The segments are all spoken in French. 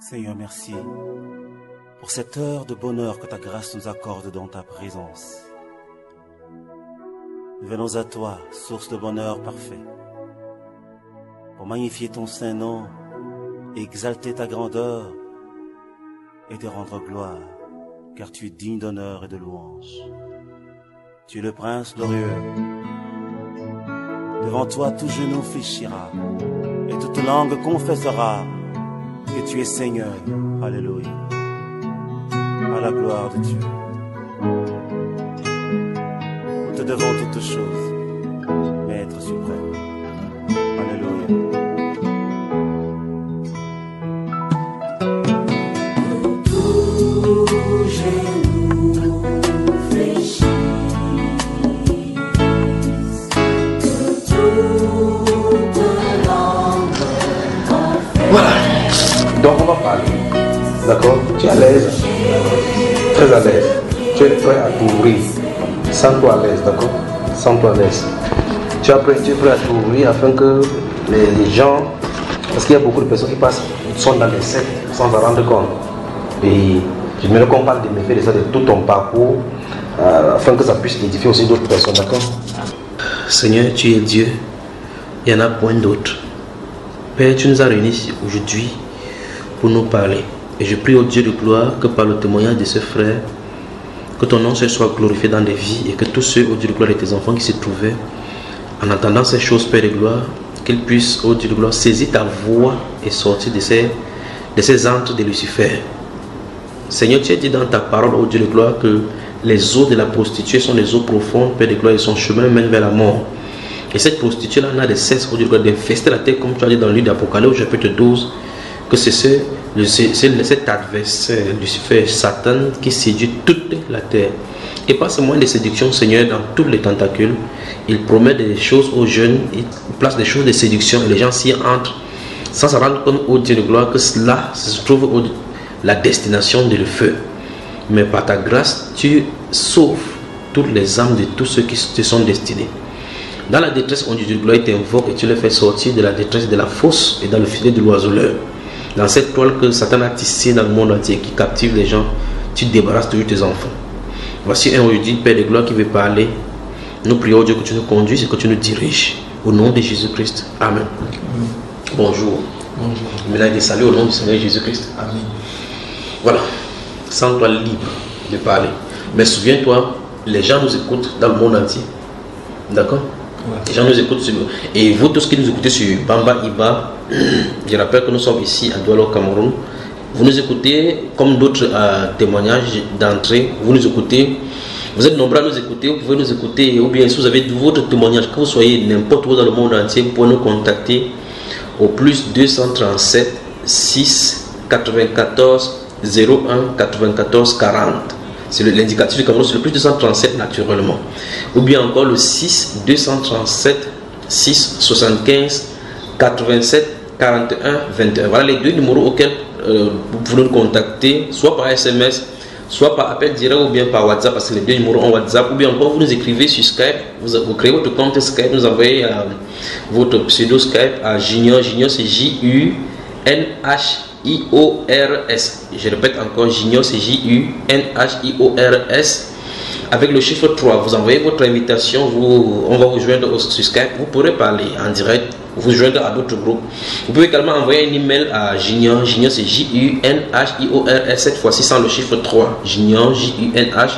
Seigneur, merci pour cette heure de bonheur que ta grâce nous accorde dans ta présence. Nous venons à toi, source de bonheur parfait, pour magnifier ton saint nom, exalter ta grandeur et te rendre gloire, car tu es digne d'honneur et de louange. Tu es le prince glorieux. Devant toi, tout genou fléchira et toute langue confessera que tu es Seigneur. Alléluia. À la gloire de Dieu. Nous te devons toutes choses, Maître suprême. Alléluia. Voilà. Donc on va parler. D'accord? Tu es à l'aise. Très à l'aise. Tu es prêt à t'ouvrir. Sens-toi à l'aise, d'accord? Sens-toi à l'aise. Tu es prêt à t'ouvrir afin que les gens. Parce qu'il y a beaucoup de personnes qui sont dans les sectes sans s'en rendre compte. Et j'aimerais qu'on parle des méfaits de ça, de tout ton parcours, afin que ça puisse édifier aussi d'autres personnes, d'accord? Seigneur, tu es Dieu. Il n'y en a point d'autre. Père, tu nous as réunis ici aujourd'hui pour nous parler. Et je prie au Dieu de gloire que par le témoignage de ce frère, que ton nom soit glorifié dans des vies et que tous ceux, au Dieu de gloire, et tes enfants qui se trouvaient, en entendant ces choses, Père de gloire, qu'ils puissent, au Dieu de gloire, saisir ta voix et sortir de ces antres de Lucifer. Seigneur, tu as dit dans ta parole, au Dieu de gloire, que les eaux de la prostituée sont des eaux profondes, Père de gloire, et son chemin mène vers la mort. Et cette prostituée-là n'a de cesse, au Dieu de gloire, d'infester la terre, comme tu as dit dans le livre d'Apocalypse, au chapitre 12, que c'est cet adversaire, Lucifer, Satan, qui séduit toute la terre. Et pas seulement des séductions, Seigneur, dans tous les tentacules. Il promet des choses aux jeunes, il place des choses de séduction, et les gens s'y entrent, sans se rendre compte, au Dieu de gloire, que cela se trouve la destination de le feu. Mais par ta grâce, tu sauves toutes les âmes de tous ceux qui te sont destinés. Dans la détresse, on dit de gloire, il t'invoque et tu les fais sortir de la détresse de la fosse et dans le filet de l'oiseleur. Dans cette toile que Satan a tissée dans le monde entier qui captive les gens, tu débarrasses toujours tes enfants. Voici un aujourd'hui, Père de gloire, qui veut parler. Nous prions Dieu que tu nous conduises et que tu nous diriges. Au nom de Jésus-Christ. Amen. Bonjour. Bonjour. Maintenant, des saluts au nom du Seigneur Jésus-Christ. Amen. Voilà. Sens-toi libre de parler. Mais souviens-toi, les gens nous écoutent dans le monde entier. D'accord? Ouais. Les gens nous écoutent sur... Et vous tous qui nous écoutez sur Bamba Iba, je rappelle que nous sommes ici à Douala au Cameroun. Vous nous écoutez comme d'autres témoignages d'entrée. Vous nous écoutez. Vous êtes nombreux à nous écouter. Vous pouvez nous écouter. Ou bien si vous avez votre témoignage, que vous soyez n'importe où dans le monde entier, vous pouvez nous contacter au plus 237 6 94 01 94 40. C'est l'indicatif du Cameroun, c'est le plus 237 naturellement. Ou bien encore le 6 237 6 75 87 41 21. Voilà les deux numéros auxquels vous pouvez nous contacter, soit par SMS, soit par appel direct ou bien par WhatsApp, parce que les deux numéros ont WhatsApp. Ou bien encore vous nous écrivez sur Skype, vous créez votre compte Skype, vous envoyez votre pseudo Skype à Junior. Junior c'est J-U-N-H-I-O-R-S. Je répète encore, Junior c'est J-U-N-H-I-O-R-S. Avec le chiffre 3, vous envoyez votre invitation, on va vous joindre sur Skype, vous pourrez parler en direct, vous joindre à d'autres groupes. Vous pouvez également envoyer un email à Junior. Junior c'est J-U-N-H-I-O-R-S, cette fois-ci sans le chiffre 3. Junior, J-U-N-H-I-O-R-S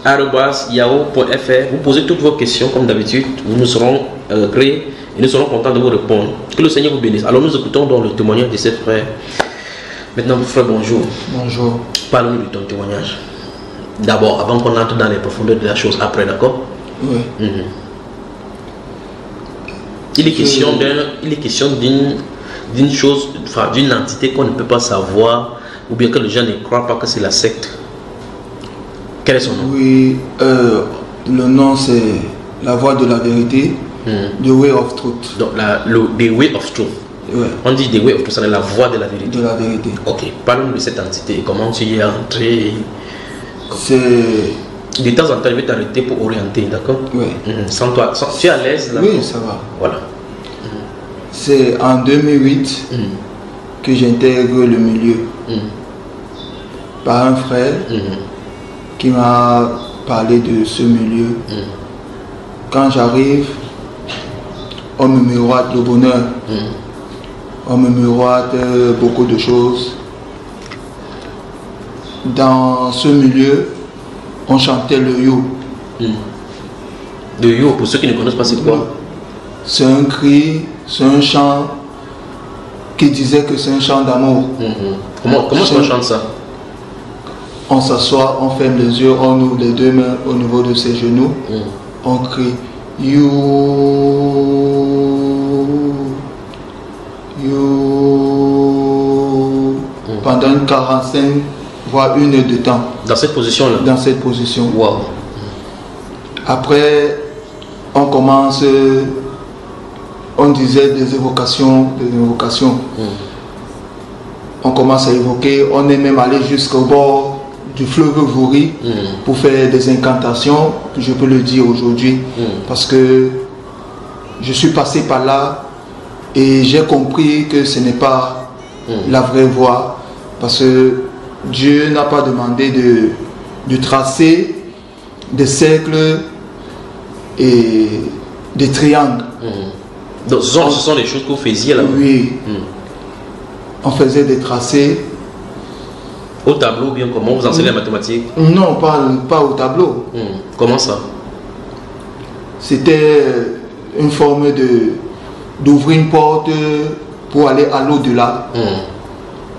@yahoo.fr. Vous posez toutes vos questions comme d'habitude, nous serons créés et nous serons contents de vous répondre. Que le Seigneur vous bénisse. Alors nous écoutons donc le témoignage de ces frères. Maintenant, mon frère, bonjour. Bonjour. Parle-nous de ton témoignage. D'abord, avant qu'on entre dans les profondeurs de la chose, après, d'accord? Oui. Il est question d'une chose, enfin d'une entité qu'on ne peut pas savoir, ou bien que les gens ne croient pas que c'est la secte. Quel est son nom? Oui, le nom c'est La Voix de la Vérité, The Way of Truth. Donc, The Way of Truth. Ouais. On dit The Way of Truth, c'est la voie de la vérité. De la vérité. Ok, parle-nous de cette entité, comment tu y es entré. C'est... De temps en temps, je vais t'arrêter pour orienter, d'accord? Oui. Sans toi, tu es à l'aise là? Oui, ça va. Voilà. C'est en 2008 que j'intègre le milieu. Par un frère qui m'a parlé de ce milieu. Quand j'arrive, on me miroite le bonheur. On me miroite beaucoup de choses. Dans ce milieu, on chantait le yo. Le yo, pour ceux qui ne connaissent pas, c'est quoi? C'est un cri, c'est un chant qui disait que c'est un chant d'amour. Comment est-ce qu'on chante ça? On s'assoit, on ferme les yeux, on ouvre les deux mains au niveau de ses genoux, on crie you, you, pendant 45 voire 1 heure de temps. Dans cette position-là? Dans cette position. Wow. Après, on commence, on disait des évocations, On commence à évoquer, on est même allé jusqu'au bord du fleuve Vouri pour faire des incantations, je peux le dire aujourd'hui, parce que je suis passé par là et j'ai compris que ce n'est pas la vraie voie, parce que Dieu n'a pas demandé de tracer des cercles et des triangles. Donc ce sont les choses que vous faisiez là? Oui. On faisait des tracés. Au tableau ou bien comment vous enseignez la mathématique? Non, pas au tableau. Comment ça? C'était une forme d'ouvrir une porte pour aller à l'au-delà,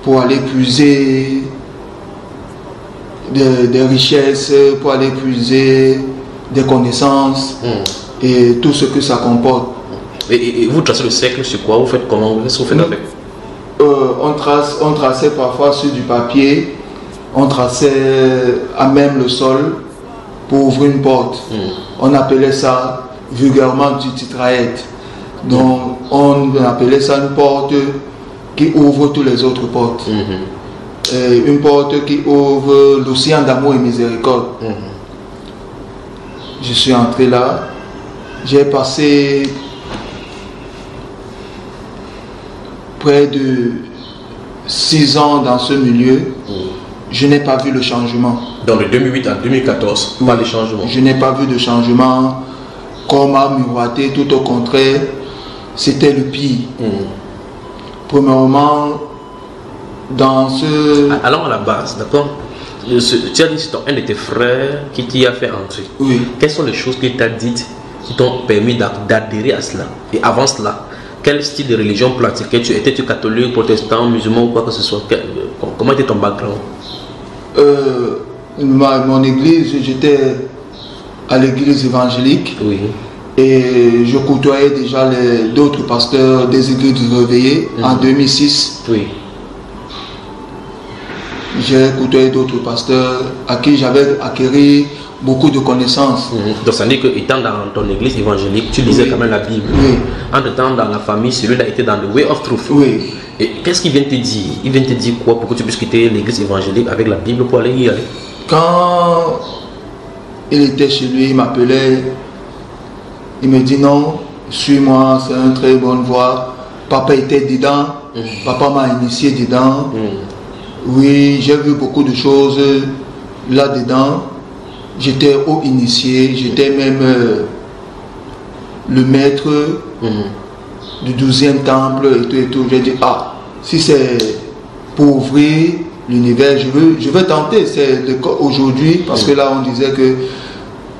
pour aller puiser des richesses, pour aller puiser des connaissances et tout ce que ça comporte. Et vous tracez le cercle sur quoi? Vous faites comment? Qu'est-ce que vous faites avec? On traçait parfois sur du papier, on traçait à même le sol pour ouvrir une porte. On appelait ça vulgairement du titraète. Donc on appelait ça une porte qui ouvre toutes les autres portes. Une porte qui ouvre l'océan d'amour et miséricorde. Je suis entré là, j'ai passé près de 6 ans dans ce milieu, je n'ai pas vu le changement. Dans le 2008 à 2014, pas de changement. Je n'ai pas vu de changement. Comme à miroiter, tout au contraire, c'était le pire. Premièrement, dans ce... Allons à la base, d'accord? Tu as dit que c'est un de tes frères qui t'y a fait entrer. Oui. Quelles sont les choses qu'il t'a dites qui t'ont permis d'adhérer à cela? Et avant cela, quel style de religion pratiquais-tu? Étais-tu catholique, protestant, musulman ou quoi que ce soit? Comment était ton background? Mon église, j'étais à l'église évangélique. Oui. Et je côtoyais déjà d'autres pasteurs des églises réveillées en 2006. Oui. J'ai côtoyé d'autres pasteurs à qui j'avais acquis beaucoup de connaissances. Donc ça veut dire qu'étant dans ton église évangélique, tu lisais quand même la Bible. Entre-temps, dans la famille, celui-là était dans le Way of Truth. Oui. Et qu'est-ce qu'il vient te dire? Il vient te dire quoi pour que tu puisses quitter l'église évangélique avec la Bible pour aller y aller? Quand il était chez lui, il m'appelait, il me dit non, suis-moi, c'est une très bonne voie. Papa était dedans, papa m'a initié dedans. Oui, j'ai vu beaucoup de choses là-dedans. J'étais haut initié, j'étais même le maître du 12e temple et tout. J'ai dit, ah, si c'est pour ouvrir l'univers, je veux tenter. C'est aujourd'hui, parce que là on disait que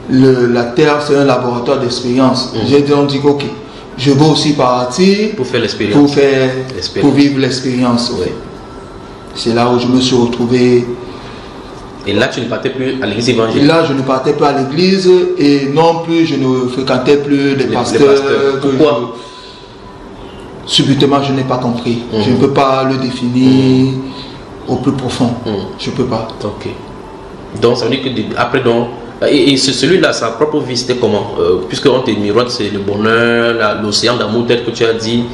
la Terre c'est un laboratoire d'expérience. J'ai dit, on dit, ok, je veux aussi partir pour faire l'expérience, pour vivre l'expérience. Oui. C'est là où je me suis retrouvé. Et là, tu ne partais plus à l'église évangélique? Là, je ne partais pas à l'église et non plus, je ne fréquentais plus les pasteurs. Pourquoi? Subitement, je n'ai pas compris. Je ne peux pas le définir au plus profond. Je ne peux pas. Ok. Donc, ça veut dire que après, donc, et celui-là, sa propre vie, c'était comment? Puisqu'on te miroite, c'est le bonheur, l'océan d'amour, tel que tu as dit,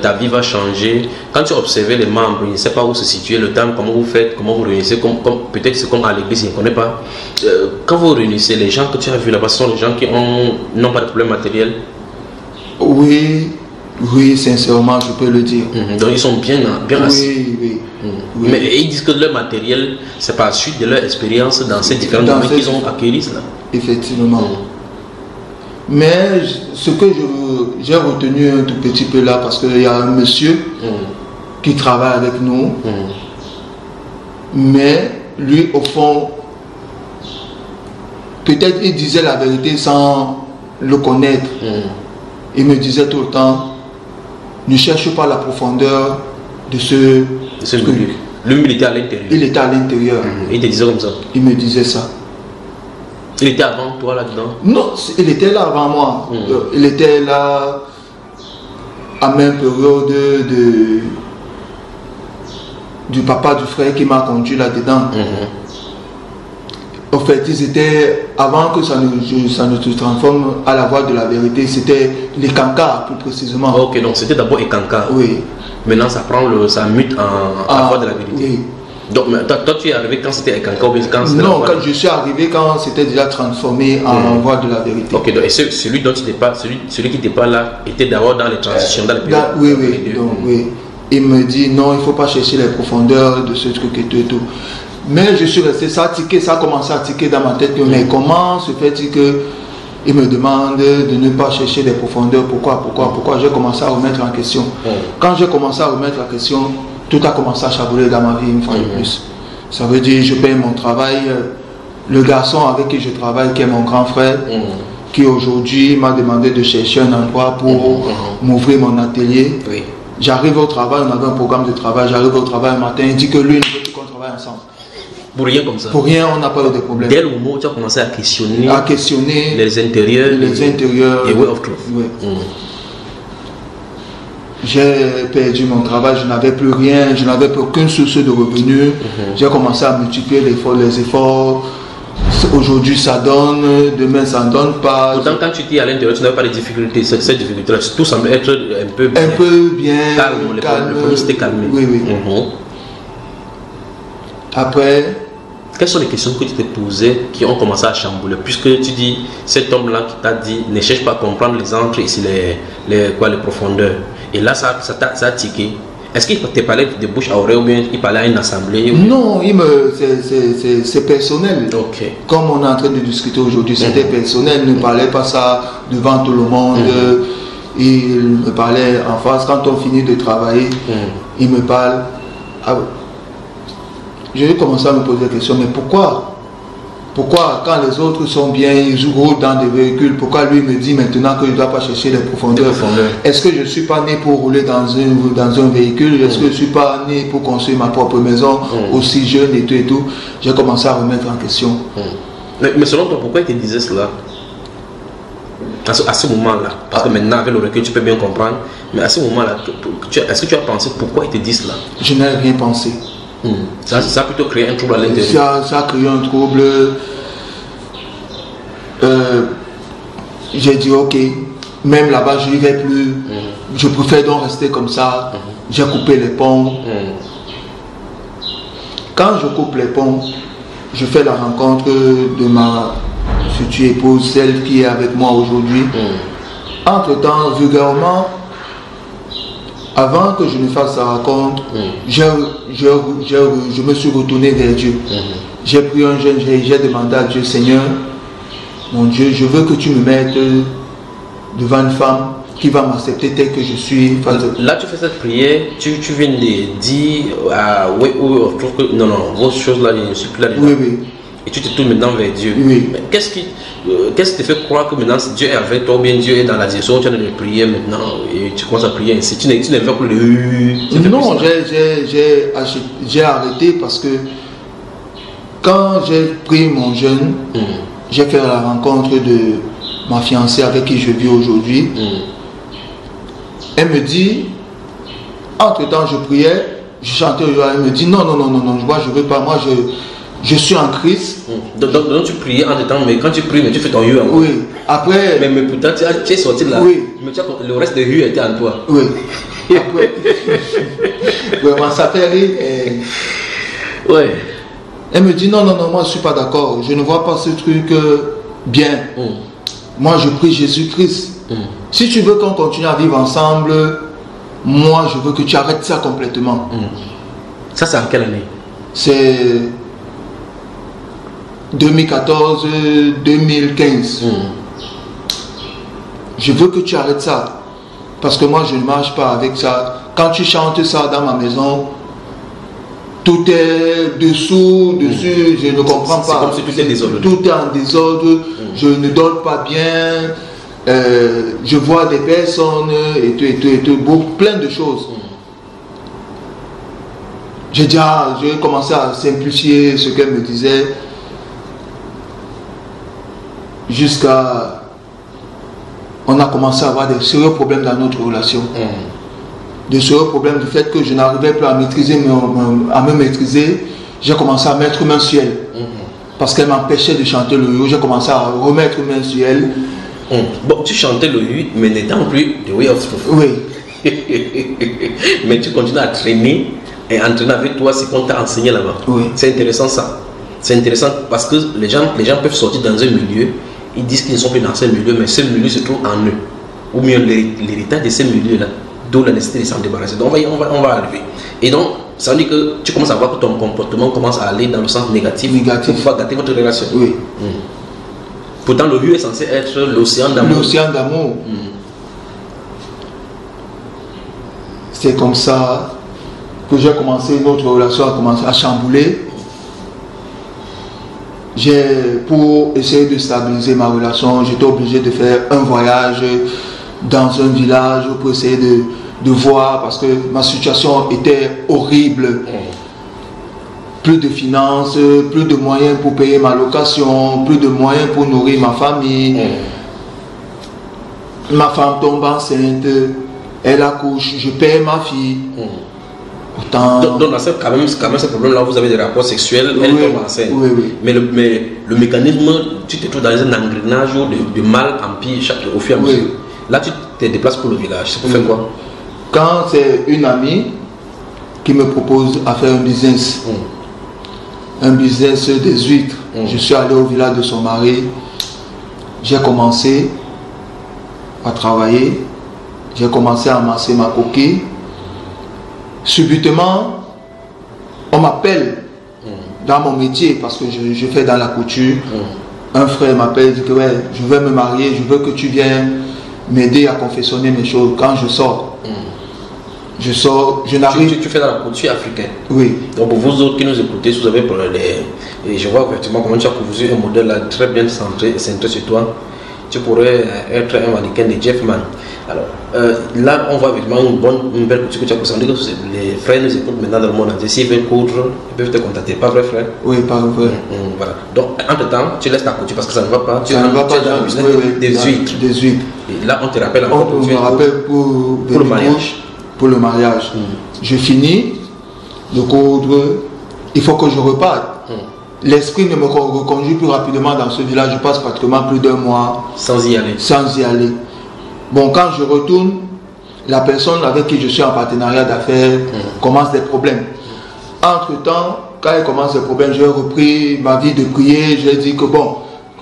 ta vie va changer. Quand tu observais les membres, il ne sait pas où se situer, le temps, comment vous faites, comment vous réunissez, peut-être c'est comme à l'église, il ne connaît pas. Quand vous réunissez, les gens que tu as vus là-bas, ce sont les gens qui n'ont pas de problème matériel? Oui, Oui, sincèrement, je peux le dire. Donc ils sont bien assis. Oui. Mais ils disent que leur matériel, c'est par suite de leur expérience dans ces différents domaines qu'ils ont acquis là. Effectivement. Mais ce que j'ai retenu un tout petit peu là, parce qu'il y a un monsieur qui travaille avec nous, mais lui, au fond, peut-être il disait la vérité sans le connaître. Il me disait tout le temps, ne cherche pas la profondeur de ce milieu. Lui, il était à l'intérieur. Il était à l'intérieur. Il te disait comme ça. Il me disait ça. Il était avant toi là-dedans? Non, il était là avant moi. Il était là à même période du papa du frère qui m'a conduit là-dedans. En fait, ils étaient, avant que ça ne se transforme à la voie de la vérité, c'était les cancars plus précisément. Ok, donc c'était d'abord les cancars. Oui. Maintenant ça mute en la voie de la vérité. Oui. Donc toi tu es arrivé quand c'était les cancars ou bien quand c'était... Non, quand je suis arrivé quand c'était déjà transformé en voie de la vérité. Ok, donc et celui dont tu n'étais pas, celui qui n'était pas là, était d'abord dans les transitions, dans les périodes. Oui. Donc, oui. Il me dit non, il ne faut pas chercher les profondeurs de ce truc et tout. Mais je suis resté, ça a commencé à tiquer dans ma tête. Mais comment se fait-il qu'il me demande de ne pas chercher les profondeurs? Pourquoi j'ai commencé à remettre en question. Quand j'ai commencé à remettre en question, tout a commencé à charbonner dans ma vie une fois de plus. Ça veut dire je paye mon travail. Le garçon avec qui je travaille, qui est mon grand frère, qui aujourd'hui m'a demandé de chercher un endroit pour m'ouvrir mon atelier. Oui. J'arrive au travail, on avait un programme de travail, j'arrive au travail le matin, il dit que lui, il ne veut plus qu'on travaille ensemble. Pour rien comme ça? Pour rien, on n'a pas eu de problème. Dès le moment où tu as commencé à questionner les intérieurs et way of truth. Oui. J'ai perdu mon travail, je n'avais plus rien, je n'avais plus aucune source de revenus. J'ai commencé à multiplier les efforts. Aujourd'hui ça donne, demain ça ne donne pas. Pourtant quand tu dis à l'intérieur, tu n'avais pas de difficultés. Cette difficulté-là, tout semble être un peu bien. Calme. Le problème s'était calmé. Oui. Après, quelles sont les questions que tu t'es posées qui ont commencé à chambouler? Puisque tu dis, cet homme-là qui t'a dit, ne cherche pas à comprendre les entrées, ici les profondeurs. Et là, ça a tiqué. Est-ce qu'il te parlait de bouche à oreille ou bien il parlait à une assemblée? Non, c'est personnel. Okay. Comme on est en train de discuter aujourd'hui, c'était personnel. Il ne parlait pas ça devant tout le monde. Il me parlait en face. Quand on finit de travailler, il me parle. J'ai commencé à me poser la question, mais pourquoi quand les autres sont bien, ils roulent dans des véhicules, pourquoi lui me dit maintenant que je ne dois pas chercher les profondeurs? Est-ce que je ne suis pas né pour rouler dans un véhicule? Est-ce que je ne suis pas né pour construire ma propre maison aussi jeune et tout? J'ai commencé à remettre en question. Mais selon toi, pourquoi il te disait cela? À ce moment-là, parce que maintenant avec le recul tu peux bien comprendre, mais à ce moment-là, est-ce que tu as pensé pourquoi il te dit cela? Je n'ai rien pensé. Ça a plutôt créé un trouble à l'intérieur. Ça a créé un trouble. J'ai dit ok, même là-bas je n'y vais plus. Je préfère donc rester comme ça. J'ai coupé les ponts. Quand je coupe les ponts, je fais la rencontre de ma future épouse, celle qui est avec moi aujourd'hui. Entre-temps, vulgairement, avant que je ne fasse la rencontre, je me suis retourné vers Dieu. J'ai pris un jeûne, j'ai demandé à Dieu, Seigneur, mon Dieu, je veux que tu me mettes devant une femme qui va m'accepter tel que je suis. Là, tu fais cette prière, tu viens de dire non, vos choses là, je ne suis plus là. Oui. Et tu te tournes maintenant vers Dieu. Oui. Mais qu'est-ce qui te fait croire que maintenant Dieu est avec toi, ou bien Dieu est dans la direction où tu es en train de prier maintenant et tu commences à prier ainsi? Tu n'es pas plus de... Non, j'ai arrêté parce que quand j'ai pris mon jeûne, j'ai fait la rencontre de ma fiancée avec qui je vis aujourd'hui. Elle me dit, entre-temps je priais, je chantais, elle me dit non, moi je veux pas, moi je suis en Christ. Donc tu priais en temps, mais quand tu pries, mais tu fais ton hu encore. Oui, après... Mais pourtant tu es sorti là. Oui. Mais le reste de hu était en toi. Oui. Après... Vraiment, ça fait rire. Ouais. Elle me dit non, moi je suis pas d'accord. Je ne vois pas ce truc bien. Moi je prie Jésus-Christ. Si tu veux qu'on continue à vivre ensemble, moi je veux que tu arrêtes ça complètement. Ça c'est en quelle année? C'est 2014-2015. Je veux que tu arrêtes ça. Parce que moi je ne marche pas avec ça. Quand tu chantes ça dans ma maison, tout est dessous, je ne comprends pas. C'est comme si tout est désordre. Tout est en désordre, je ne dors pas bien, je vois des personnes et tout, plein de choses. J'ai commencé à simplifier ce qu'elle me disait jusqu'à... On a commencé à avoir des sérieux problèmes dans notre relation. Des sérieux problèmes du fait que je n'arrivais plus à maîtriser, à me maîtriser. J'ai commencé à mettre main sur elle. Parce qu'elle m'empêchait de chanter le yo. J'ai commencé à remettre main sur elle. Bon, tu chantais le yo, mais n'étant plus The Way of Truth. Oui. Mais tu continues à traîner et entraîner avec toi ce qu'on t'a enseigné là-bas. Oui. C'est intéressant ça. C'est intéressant parce que les gens peuvent sortir dans un milieu, ils disent qu'ils ne sont plus dans ce milieu, mais ce milieu se trouve en eux. Ou mieux l'héritage de ces milieux-là, d'où la nécessité de s'en débarrasser. Donc on va arriver. Et donc, ça veut dire que tu commences à voir que ton comportement commence à aller dans le sens négatif. Pour pouvoir gâter votre relation. Oui. Pourtant, le lieu est censé être l'océan d'amour. L'océan d'amour. C'est comme ça que j'ai commencé, notre relation a commencé à chambouler. Pour essayer de stabiliser ma relation, j'étais obligé de faire un voyage dans un village pour essayer de voir, parce que ma situation était horrible. Plus de finances, plus de moyens pour payer ma location, plus de moyens pour nourrir ma famille. Ma femme tombe enceinte, elle accouche, je paye ma fille. Pourtant... Donc dans quand même ce problème-là, vous avez des rapports sexuels, elle tombe enceinte. Oui. Mais le mécanisme, tu te trouves dans un engrenage de mal en pire au fur et à mesure. Là, tu te déplaces pour le village. C'est pour faire quoi? Quand c'est une amie qui me propose à faire un business, des huîtres, je suis allé au village de son mari, j'ai commencé à travailler, j'ai commencé à amasser ma coquille. Subitement, on m'appelle dans mon métier, parce que je fais dans la couture. Un frère m'appelle, dit que ouais, je veux me marier, je veux que tu viennes m'aider à confectionner mes choses. Quand je sors, je n'arrive... Tu fais dans la couture africaine. Oui. Donc pour vous autres qui nous écoutez, si vous avez et je vois effectivement comment tu as cousu un modèle là, très bien centré sur toi, tu pourrais être un mannequin de Jeff Man. Alors là, on voit vraiment une belle couture que tu as cousue. Les frères nous écoutent maintenant dans le monde entier. S'ils veulent coudre, ils peuvent te contacter. Pas vrai, frère? Oui, pas vrai. Voilà. Donc, entre-temps, tu laisses ta couture parce que ça ne va pas. Ça ne va pas dans le business des huîtres. Et là, on te rappelle encore. On me rappelle pour le mariage. Pour le mariage. Je finis de coudre. Il faut que je reparte. L'esprit ne me reconduit plus rapidement dans ce village. Je passe pratiquement plus d'1 mois sans y aller. Bon, quand je retourne, la personne avec qui je suis en partenariat d'affaires commence des problèmes. Entre-temps, quand elle commence des problèmes, j'ai repris ma vie de prier. J'ai dit que bon,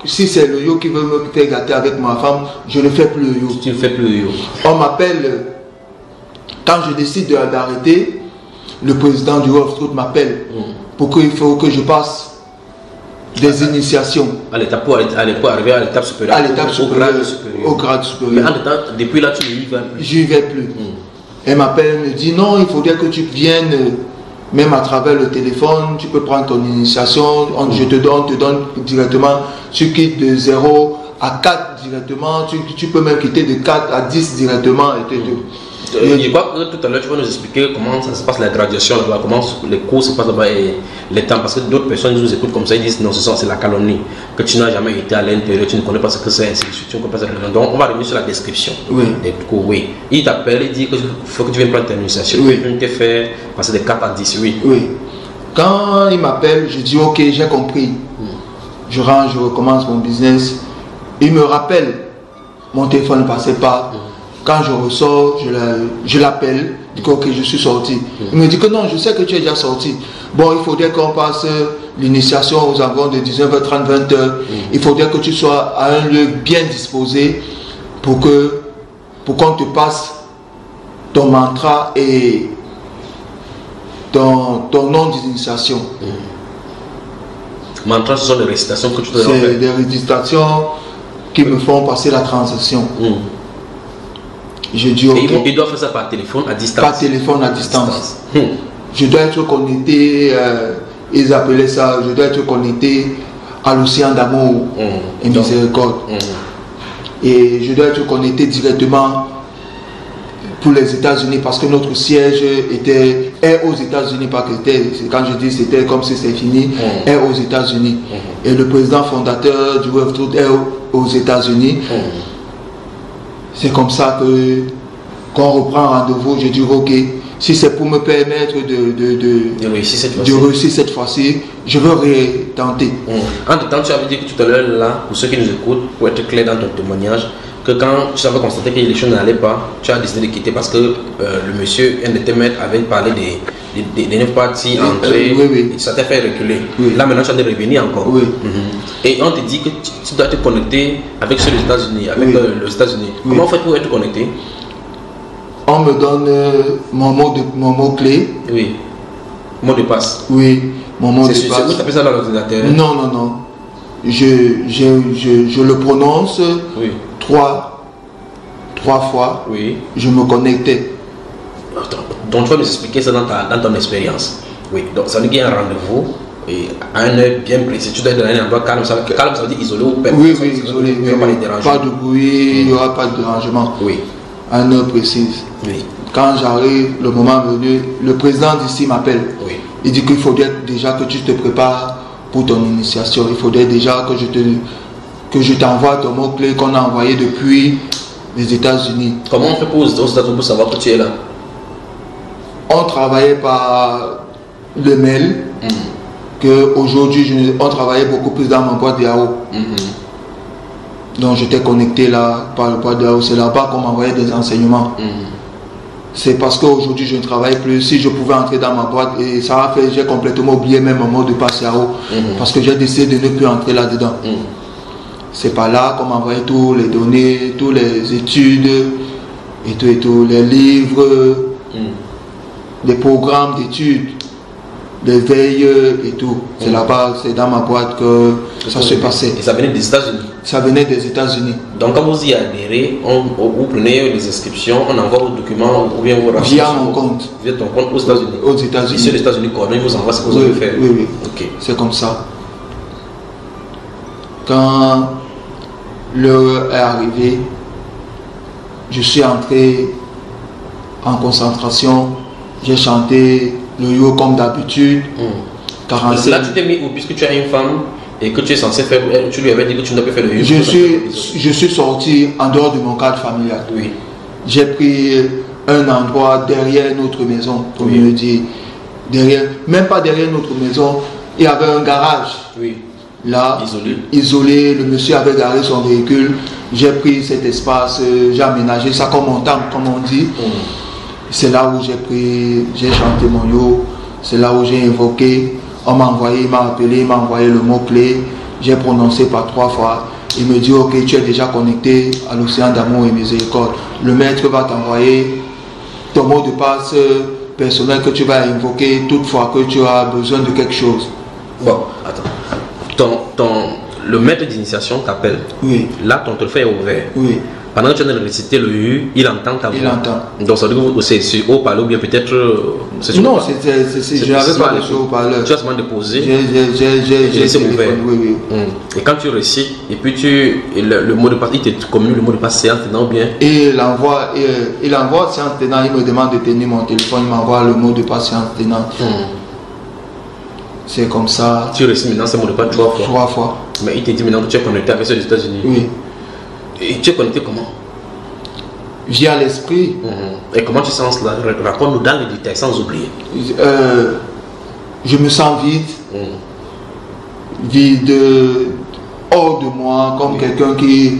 si c'est le yo qui veut me faire gâter avec ma femme, je ne fais plus le yo. Tu ne fais plus le yo. On m'appelle, quand je décide d'arrêter, le président du World Truth m'appelle pour qu'il faut que je passe des initiations. À l'étape pour arriver à l'étape supérieure. À l'étape supérieure. Au grade supérieur. Mais en temps, depuis là, tu n'y vas plus. J'y vais plus. Elle m'appelle, me dit non, il faudrait que tu viennes, même à travers le téléphone, tu peux prendre ton initiation, on te donne directement, tu quittes de 0 à 4 directement, tu peux même quitter de 4 à 10 directement. Je crois que tout à l'heure tu vas nous expliquer comment ça se passe la graduation là-bas, comment les cours se passent là-bas et les temps, parce que d'autres personnes nous écoutent comme ça, ils disent non, c'est la calomnie, que tu n'as jamais été à l'intérieur, tu ne connais pas ce que c'est, tu ne connais pas ce que c'est. Donc on va revenir sur la description des cours. Oui. Il t'appelle, il dit qu'il faut que tu viennes prendre ta initiation, tu te fais passer de 4 à 10, oui. Quand il m'appelle, je dis ok, j'ai compris. Je rentre, je recommence mon business. Il me rappelle, mon téléphone ne passait pas. Quand je ressors, je l'appelle, je dis ok, je suis sorti. Il me dit que non, je sais que tu es déjà sorti. Bon, il faudrait qu'on passe l'initiation aux environs de 19h30, 20h. Il faudrait que tu sois à un lieu bien disposé pour que pour qu'on te passe ton mantra et ton nom d'initiation. Mantra, ce sont des récitations que tu dois faire. C'est des récitations qui me font passer la transaction. Je dis ok. Et il doit faire ça par téléphone à distance. Par téléphone à distance. Je dois être connecté, ils appelaient ça, je dois être connecté à l'océan d'amour et miséricorde. Et je dois être connecté directement pour les États-Unis parce que notre siège est aux États-Unis, pas que quand je dis c'était comme si c'est fini, est aux États-Unis. Et le président fondateur du Web Truth est aux États-Unis. C'est comme ça que qu'on reprend rendez-vous. Je dis ok, si c'est pour me permettre de réussir cette fois-ci, je veux retenter. Entre temps, tu avais dit que tout à l'heure là, pour ceux qui nous écoutent, pour être clair dans ton témoignage, que quand tu avais constaté que les choses n'allaient pas, tu as décidé de quitter parce que le monsieur, un de tes maîtres, avait parlé des 9 parties entrées, et ça t'a fait reculer. Là maintenant tu as de revenir encore. Et on te dit que tu dois te connecter avec ceux des États-Unis, avec les États-Unis. Comment on fait pour être connecté? On me donne mon mot clé. Oui. Mot de passe. Oui, mon mot de passe. C'est vous tapez ça dans l'ordinateur? Non. Je le prononce trois fois. Oui. Je me connectais. Donc tu vas nous expliquer ça dans ton expérience. Oui. Donc ça veut dire qu'il y a un rendez-vous et à une heure bien précis. Tu dois être dans un endroit calme. Ça veut dire isolé ou pas? Oui, isolé. Pas de bruit, il n'y aura pas de dérangement. Oui. À une heure précise. Oui. Quand j'arrive, le moment venu, le président d'ici m'appelle. Oui. Il dit qu'il faudrait déjà que tu te prépares pour ton initiation. Il faudrait déjà que je t'envoie ton mot-clé qu'on a envoyé depuis les États-Unis. Comment on fait aux États-Unis pour savoir que tu es là? On travaillait par le mail. Qu'aujourd'hui, on travaillait beaucoup plus dans ma boîte Yahoo. Donc j'étais connecté là par le boîte Yahoo. C'est là-bas qu'on m'envoyait des enseignements. C'est parce qu'aujourd'hui je ne travaille plus. Si je pouvais entrer dans ma boîte, et ça a fait, j'ai complètement oublié même mon mot de passe Yahoo. Parce que j'ai décidé de ne plus entrer là-dedans. C'est par là qu'on m'envoyait tous les données, toutes les études, et tout, les livres, les programmes d'études, les veilles et tout. C'est là-bas, c'est dans ma boîte que ça se passait. Et ça venait des États-Unis? Ça venait des États-Unis. Donc quand vous y adhérez, vous prenez les inscriptions, on envoie vos documents ou bien vous rachetez via mon compte. Via ton compte aux États-Unis? Aux États-Unis. Ici, les États-Unis, ils vous envoient ce que vous avez fait? Oui. Ok. C'est comme ça. Quand l'heure est arrivée, je suis entré en concentration, j'ai chanté le yo comme d'habitude. 45. Là tu t'es mis où, puisque tu as une femme et que tu es censé faire, tu lui avais dit que tu ne dois pas faire le yo? Je suis sorti en dehors de mon cadre familial. Oui. J'ai pris un endroit derrière notre maison, pour me dire, même pas derrière notre maison, il y avait un garage. Oui. Là, isolé, le monsieur avait garé son véhicule. J'ai pris cet espace, j'ai aménagé ça comme mon temple, comme on dit. C'est là où j'ai chanté mon yo. C'est là où j'ai invoqué. On m'a envoyé, il m'a appelé, il m'a envoyé le mot-clé. J'ai prononcé par 3 fois. Il me dit, ok, tu es déjà connecté à l'océan d'amour et miséricorde. Le maître va t'envoyer ton mot de passe personnel que tu vas invoquer toutefois que tu as besoin de quelque chose. Bon, attends. Le maître d'initiation t'appelle. Oui. Là, ton téléphone est ouvert. Oui. Pendant que tu es en train de réciter le U, il entend ta voix. Il entend. Donc ça veut dire que c'est sur haut-parleur ou bien peut-être... Non, je n'avais pas de haut-parleur. Tu as seulement déposé. J'ai laissé ouvert. Oui. Et quand tu récites, et puis le mot de passe, il te communique le mot de passe séance tenant ou bien? Et il envoie séance tenant, il me demande de tenir mon téléphone, il m'envoie le mot de passe séance tenant. C'est comme ça. Tu récites maintenant ce mot de passe 3 fois? 3 fois. Mais il te dit maintenant que tu es connecté avec ceux des États-Unis. Oui. Et tu es connecté comment? Via l'esprit. Et comment tu sens cela? Raconte-nous dans les détails sans oublier. Je me sens vide. Vide hors de moi, comme quelqu'un qui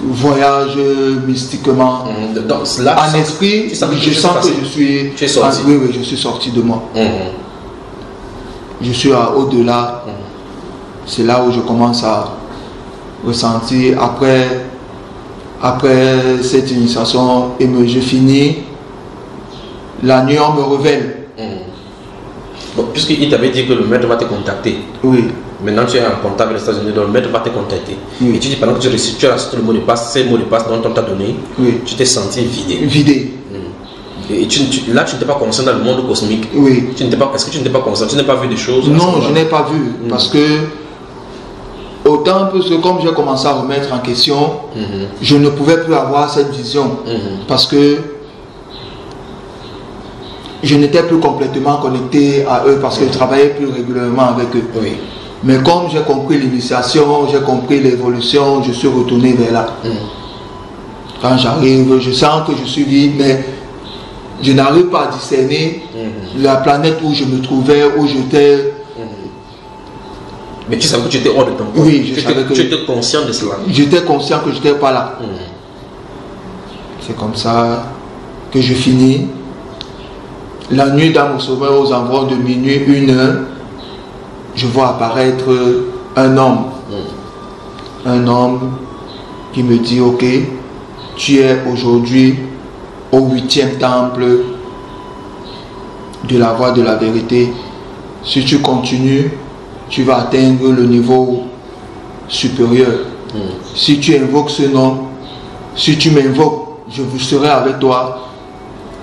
voyage mystiquement. Donc, là, en esprit, je sens que je suis... Tu es sorti? Oui, je suis sorti de moi. Je suis au-delà. C'est là où je commence à ressentir. Après Après cette initiation, je finis. La nuit, on me révèle. Bon, puisqu'il t'avait dit que le maître va te contacter. Oui. Maintenant, tu es en contact avec les États-Unis, donc le maître va te contacter. Oui. Et tu dis, pendant que tu as reçu le mot de passe, ces mots de passe dont on t'a donné, Oui. tu t'es senti vidé. Vidé. Et là, tu n'étais pas conscient dans le monde cosmique. Oui. Est-ce que tu n'étais pas conscient? Tu n'as pas vu des choses? Non, je n'ai pas vu. Parce que, autant que comme j'ai commencé à remettre en question, je ne pouvais plus avoir cette vision. Parce que je n'étais plus complètement connecté à eux, parce que je travaillais plus régulièrement avec eux. Oui. Mais comme j'ai compris l'initiation, j'ai compris l'évolution, je suis retourné vers là. Quand j'arrive, je sens que je suis vide, mais je n'arrive pas à discerner la planète où je me trouvais, où j'étais. Mais tu savais que tu étais hors de ton corps. Oui, je savais que tu étais conscient de cela. J'étais conscient que je n'étais pas là. C'est comme ça que je finis. La nuit, dans mon sommeil, aux environs de minuit, 1h, je vois apparaître un homme. Un homme qui me dit, ok, tu es aujourd'hui au 8e temple de la voie de la vérité. Si tu continues, tu vas atteindre le niveau supérieur. Si tu invoques ce nom, si tu m'invoques, je serai avec toi.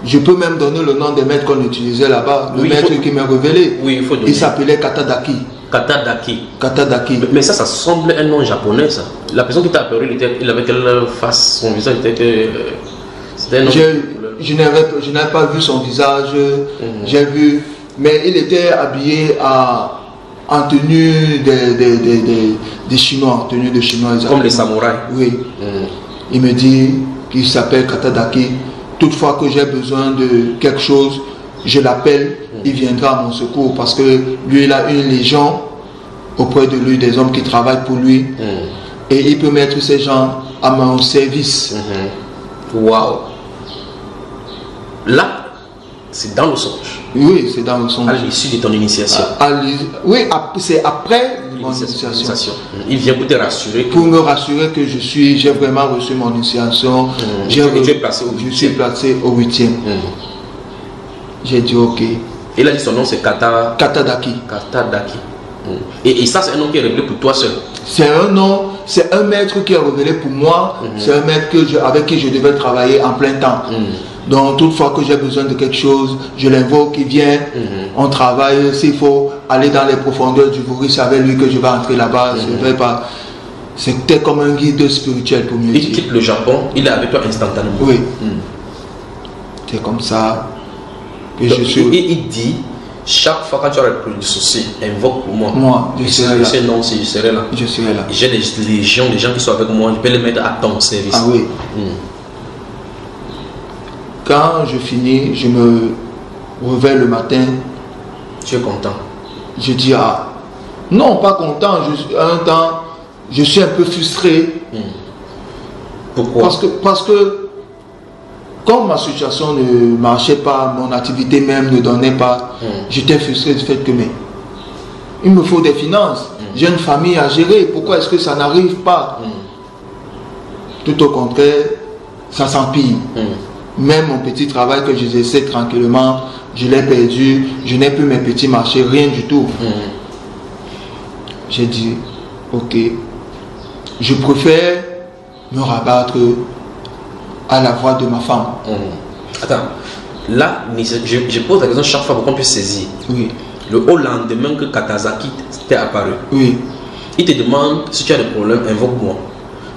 Je peux même donner le nom des maîtres qu'on utilisait là-bas. Le maître qui m'a révélé. Oui, il faut donner. Il s'appelait Katadaki. Katadaki. Katadaki. Mais ça semble un nom japonais, ça. La personne qui t'a apparu, il avait quelle face? Son visage était que... C'était un nom... Je n'avais pas vu son visage. J'ai vu... Mais il était habillé en tenue des Chinois. En tenue de Chinois. Comme les samouraïs. Oui. Il me dit qu'il s'appelle Katadaki. Toutefois que j'ai besoin de quelque chose, je l'appelle, il viendra à mon secours, parce que lui, il a une légion auprès de lui, des hommes qui travaillent pour lui, et il peut mettre ces gens à mon service. Waouh! Là, c'est dans le songe. Oui, c'est dans le songe. À l'issue de ton initiation. Oui, c'est après mon initiation. Il vient pour te rassurer. Pour me rassurer que j'ai vraiment reçu mon initiation. Tu es placé au 8e. Je suis placé au 8e. J'ai dit ok. Il a dit son nom, c'est Katadaki. Katadaki. Et ça, c'est un nom qui est révélé pour toi seul. C'est un nom, c'est un maître qui est révélé pour moi. C'est un maître avec qui je devais travailler en plein temps. Donc, toutefois que j'ai besoin de quelque chose, je l'invoque, il vient, on travaille. S'il faut aller dans les profondeurs du Vouri, c'est avec lui que je vais entrer là-bas. C'était comme un guide spirituel pour mieux dire. Il quitte le Japon, il est avec toi instantanément. Oui. C'est comme ça que donc, je suis. Il dit, chaque fois que tu auras des soucis, invoque pour moi. Moi, je serai là. Non, je serai là. Je serai là. J'ai des légions, des gens qui sont avec moi, je peux les mettre à ton service. Ah oui. Quand je finis, je me réveille le matin. Tu es content? Je dis, ah, non, pas content. Un temps, je suis un peu frustré. Pourquoi? Parce que, comme ma situation ne marchait pas, mon activité même ne donnait pas, j'étais frustré du fait que, mais, il me faut des finances. J'ai une famille à gérer. Pourquoi est-ce que ça n'arrive pas? Tout au contraire, ça s'empire. Même mon petit travail que j'exerçais tranquillement, je l'ai perdu. Je n'ai plus mes petits marchés, rien du tout. J'ai dit, ok, je préfère me rabattre à la voix de ma femme. Attends, là, je pose la question chaque fois pour qu'on puisse saisir. Oui. Le haut lendemain que Katadaki t'est apparu, Oui. il te demande si tu as des problèmes, invoque-moi.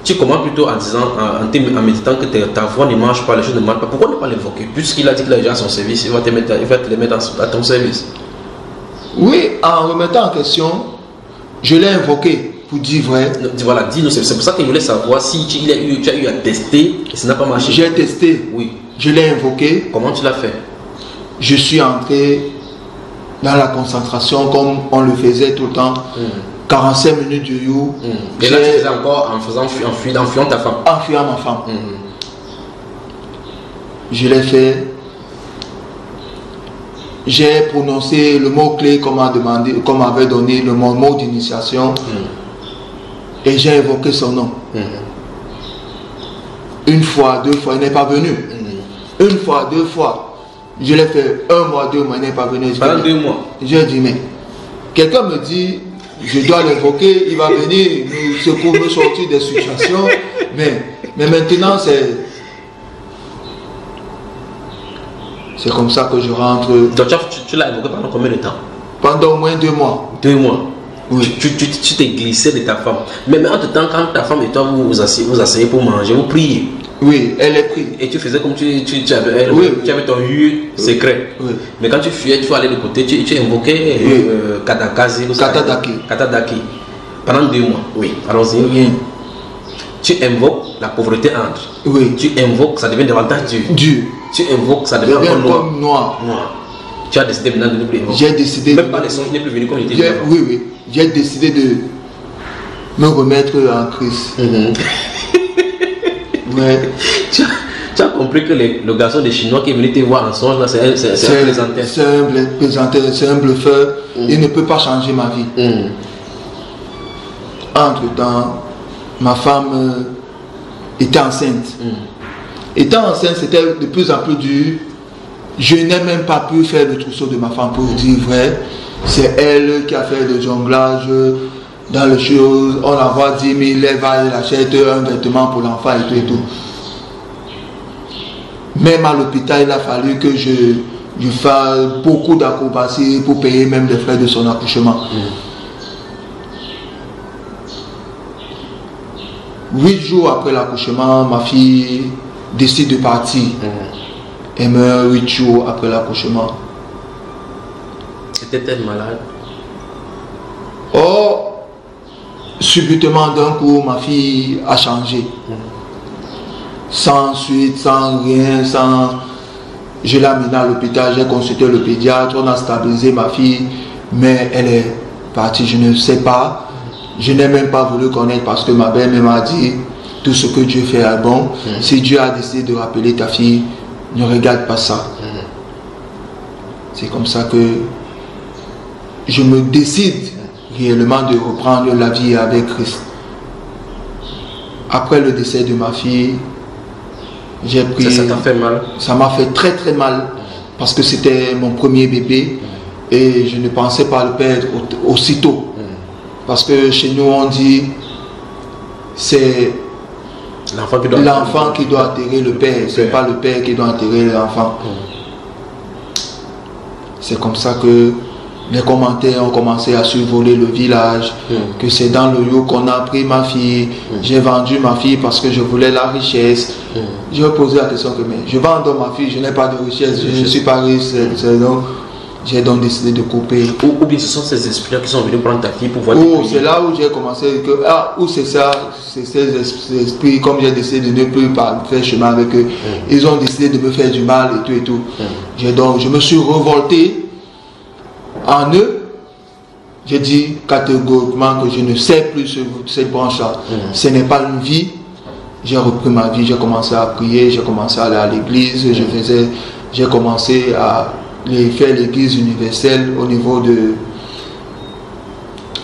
Tu commences plutôt en disant, en méditant que ta voix ne marche pas, les choses ne marchent pas. Pourquoi ne pas l'évoquer? Puisqu'il a dit qu'il a déjà son service, il va te les mettre à ton service. Oui, en remettant en question, je l'ai invoqué pour dire vrai. Voilà, dis-nous, c'est pour ça que je voulais savoir si tu as eu à tester et ça n'a pas marché. J'ai testé. Oui. Je l'ai invoqué. Comment tu l'as fait? Je suis entré dans la concentration comme on le faisait tout le temps. 45 minutes de you. Et là, tu faisais encore en fuyant ta femme. En fuyant ma femme. Je l'ai fait. J'ai prononcé le mot-clé qu'on m'a demandé, qu'on m'avait donné, le mot d'initiation. Et j'ai évoqué son nom. Une fois, 2 fois, il n'est pas venu. Une fois, 2 fois. Je l'ai fait 1 mois, 2 mois, il n'est pas venu. Pendant 2 mois. J'ai dit, mais quelqu'un me dit, je dois l'invoquer, il va venir nous secourir, me sortir des situations. Mais maintenant, c'est comme ça que je rentre. Donc tu l'as invoqué pendant combien de temps? Pendant au moins 2 mois. 2 mois. Oui. Tu t'es glissé de ta femme. Mais entre-temps, quand ta femme et toi vous asseyez pour manger, vous priez. Oui, elle est prise. Et tu faisais comme tu avais elle, oui, tu avais ton lieu secret. Oui. Mais quand tu fuyais, tu allais de côté, tu invoquais Katadaki. Pendant 2 mois. Oui, allons-y. Oui. Tu invoques, la pauvreté entre. Oui. Tu invoques, ça devient davantage dur. Tu invoques, ça devient encore noir. Tu as décidé maintenant de ne plus invoquer. J'ai décidé. Même pas les sons, il n'est plus venu comme il était. Oui. J'ai décidé de me remettre en Christ. Ouais. Tu as compris que le garçon des Chinois qui est venu te voir en songe, c'est un plaisantin. C'est un bluffeur. Il ne peut pas changer ma vie. Entre-temps, ma femme était enceinte. Étant enceinte, c'était de plus en plus dur. Je n'ai même pas pu faire le trousseau de ma femme pour dire vrai. C'est elle qui a fait le jonglage dans les choses. On envoie 10 000, elle va, elle achète un vêtement pour l'enfant et tout et tout. Même à l'hôpital, il a fallu que je fasse beaucoup d'acrobaties pour payer même les frais de son accouchement. 8 jours après l'accouchement, ma fille décide de partir. Elle meurt 8 jours après l'accouchement. Était-elle malade? Oh, subitement d'un coup, ma fille a changé. Sans suite, sans rien, Je l'ai amenée à l'hôpital, j'ai consulté le pédiatre, on a stabilisé ma fille, mais elle est partie, je ne sais pas. Je n'ai même pas voulu connaître parce que ma belle m'a dit, tout ce que Dieu fait est bon. Si Dieu a décidé de rappeler ta fille, ne regarde pas ça. C'est comme ça que je me décide réellement de reprendre la vie avec Christ. Après le décès de ma fille, j'ai pris... Ça t'a fait mal? Ça m'a fait très très mal parce que c'était mon premier bébé et je ne pensais pas le perdre aussitôt. Parce que chez nous on dit c'est l'enfant qui doit enterrer le père, c'est pas le père qui doit enterrer l'enfant. C'est comme ça que les commentaires ont commencé à survoler le village, que c'est dans le lieu qu'on a pris ma fille. J'ai vendu ma fille parce que je voulais la richesse. Je me posais la question que mais je vends donc ma fille, je n'ai pas de richesse, je ne suis pas riche, j'ai donc décidé de couper. Ou bien ce sont ces esprits-là qui sont venus prendre ta fille pour voir. C'est là où j'ai commencé que où c'est ça, c'est ces esprits, comme j'ai décidé de ne plus faire chemin avec eux, ils ont décidé de me faire du mal et tout et tout. Je me suis révolté en eux. J'ai dit catégoriquement que je ne sais plus cette branche-là. Ce n'est pas une vie. J'ai repris ma vie, j'ai commencé à prier, j'ai commencé à aller à l'église, j'ai commencé à faire l'église universelle au niveau de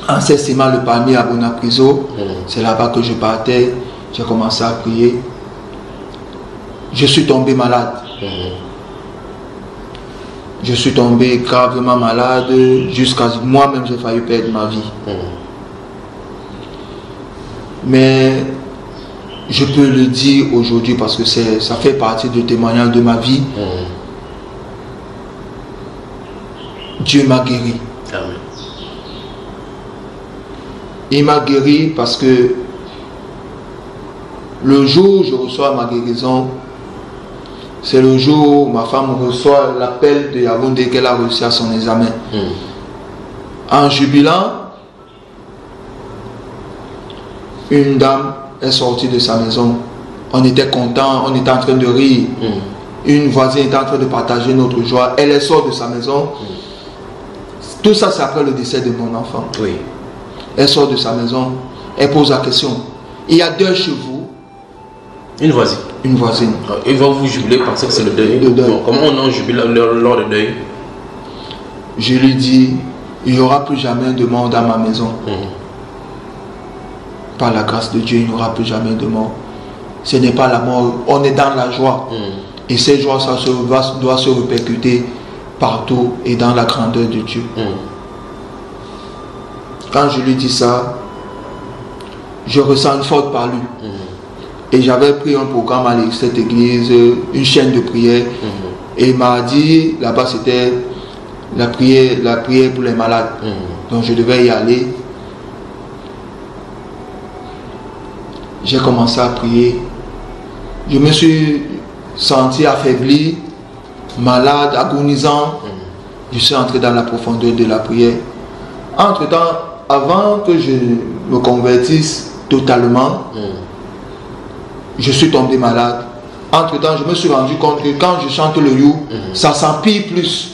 Ancestiment le Palmier à Bonapriso. C'est là-bas que je partais, j'ai commencé à prier. Je suis tombé malade. Je suis tombé gravement malade, jusqu'à moi-même j'ai failli perdre ma vie. Mais je peux le dire aujourd'hui parce que ça fait partie du témoignage de ma vie. Dieu m'a guéri. Amen. Il m'a guéri parce que le jour où je reçois ma guérison, c'est le jour où ma femme reçoit l'appel de Yaoundé qu'elle a reçu à son examen. En jubilant, une dame est sortie de sa maison. On était content, on était en train de rire. Une voisine était en train de partager notre joie. Elle sort de sa maison. Tout ça, c'est après le décès de mon enfant. Oui. Elle sort de sa maison. Elle pose la question. Il y a 2 chez vous. Une voisine. Une voisine. Ils vont vous jubiler parce que c'est le deuil. Bon, comment on en jubile lors du deuil? Je lui dis, il n'y aura plus jamais de mort dans ma maison. Par la grâce de Dieu, il n'y aura plus jamais de mort. ce n'est pas la mort. On est dans la joie. Et cette joie, ça doit se répercuter partout et dans la grandeur de Dieu. Quand je lui dis ça, je ressens une forte parole. Et j'avais pris un programme à cette église, une chaîne de prière. Et il m'a dit, là-bas c'était la prière pour les malades. Donc je devais y aller. J'ai commencé à prier. Je me suis senti affaibli, malade, agonisant. Je suis entré dans la profondeur de la prière. Entre-temps, avant que je me convertisse totalement, je suis tombé malade. Entre-temps, je me suis rendu compte que quand je chante le you, ça s'empire plus.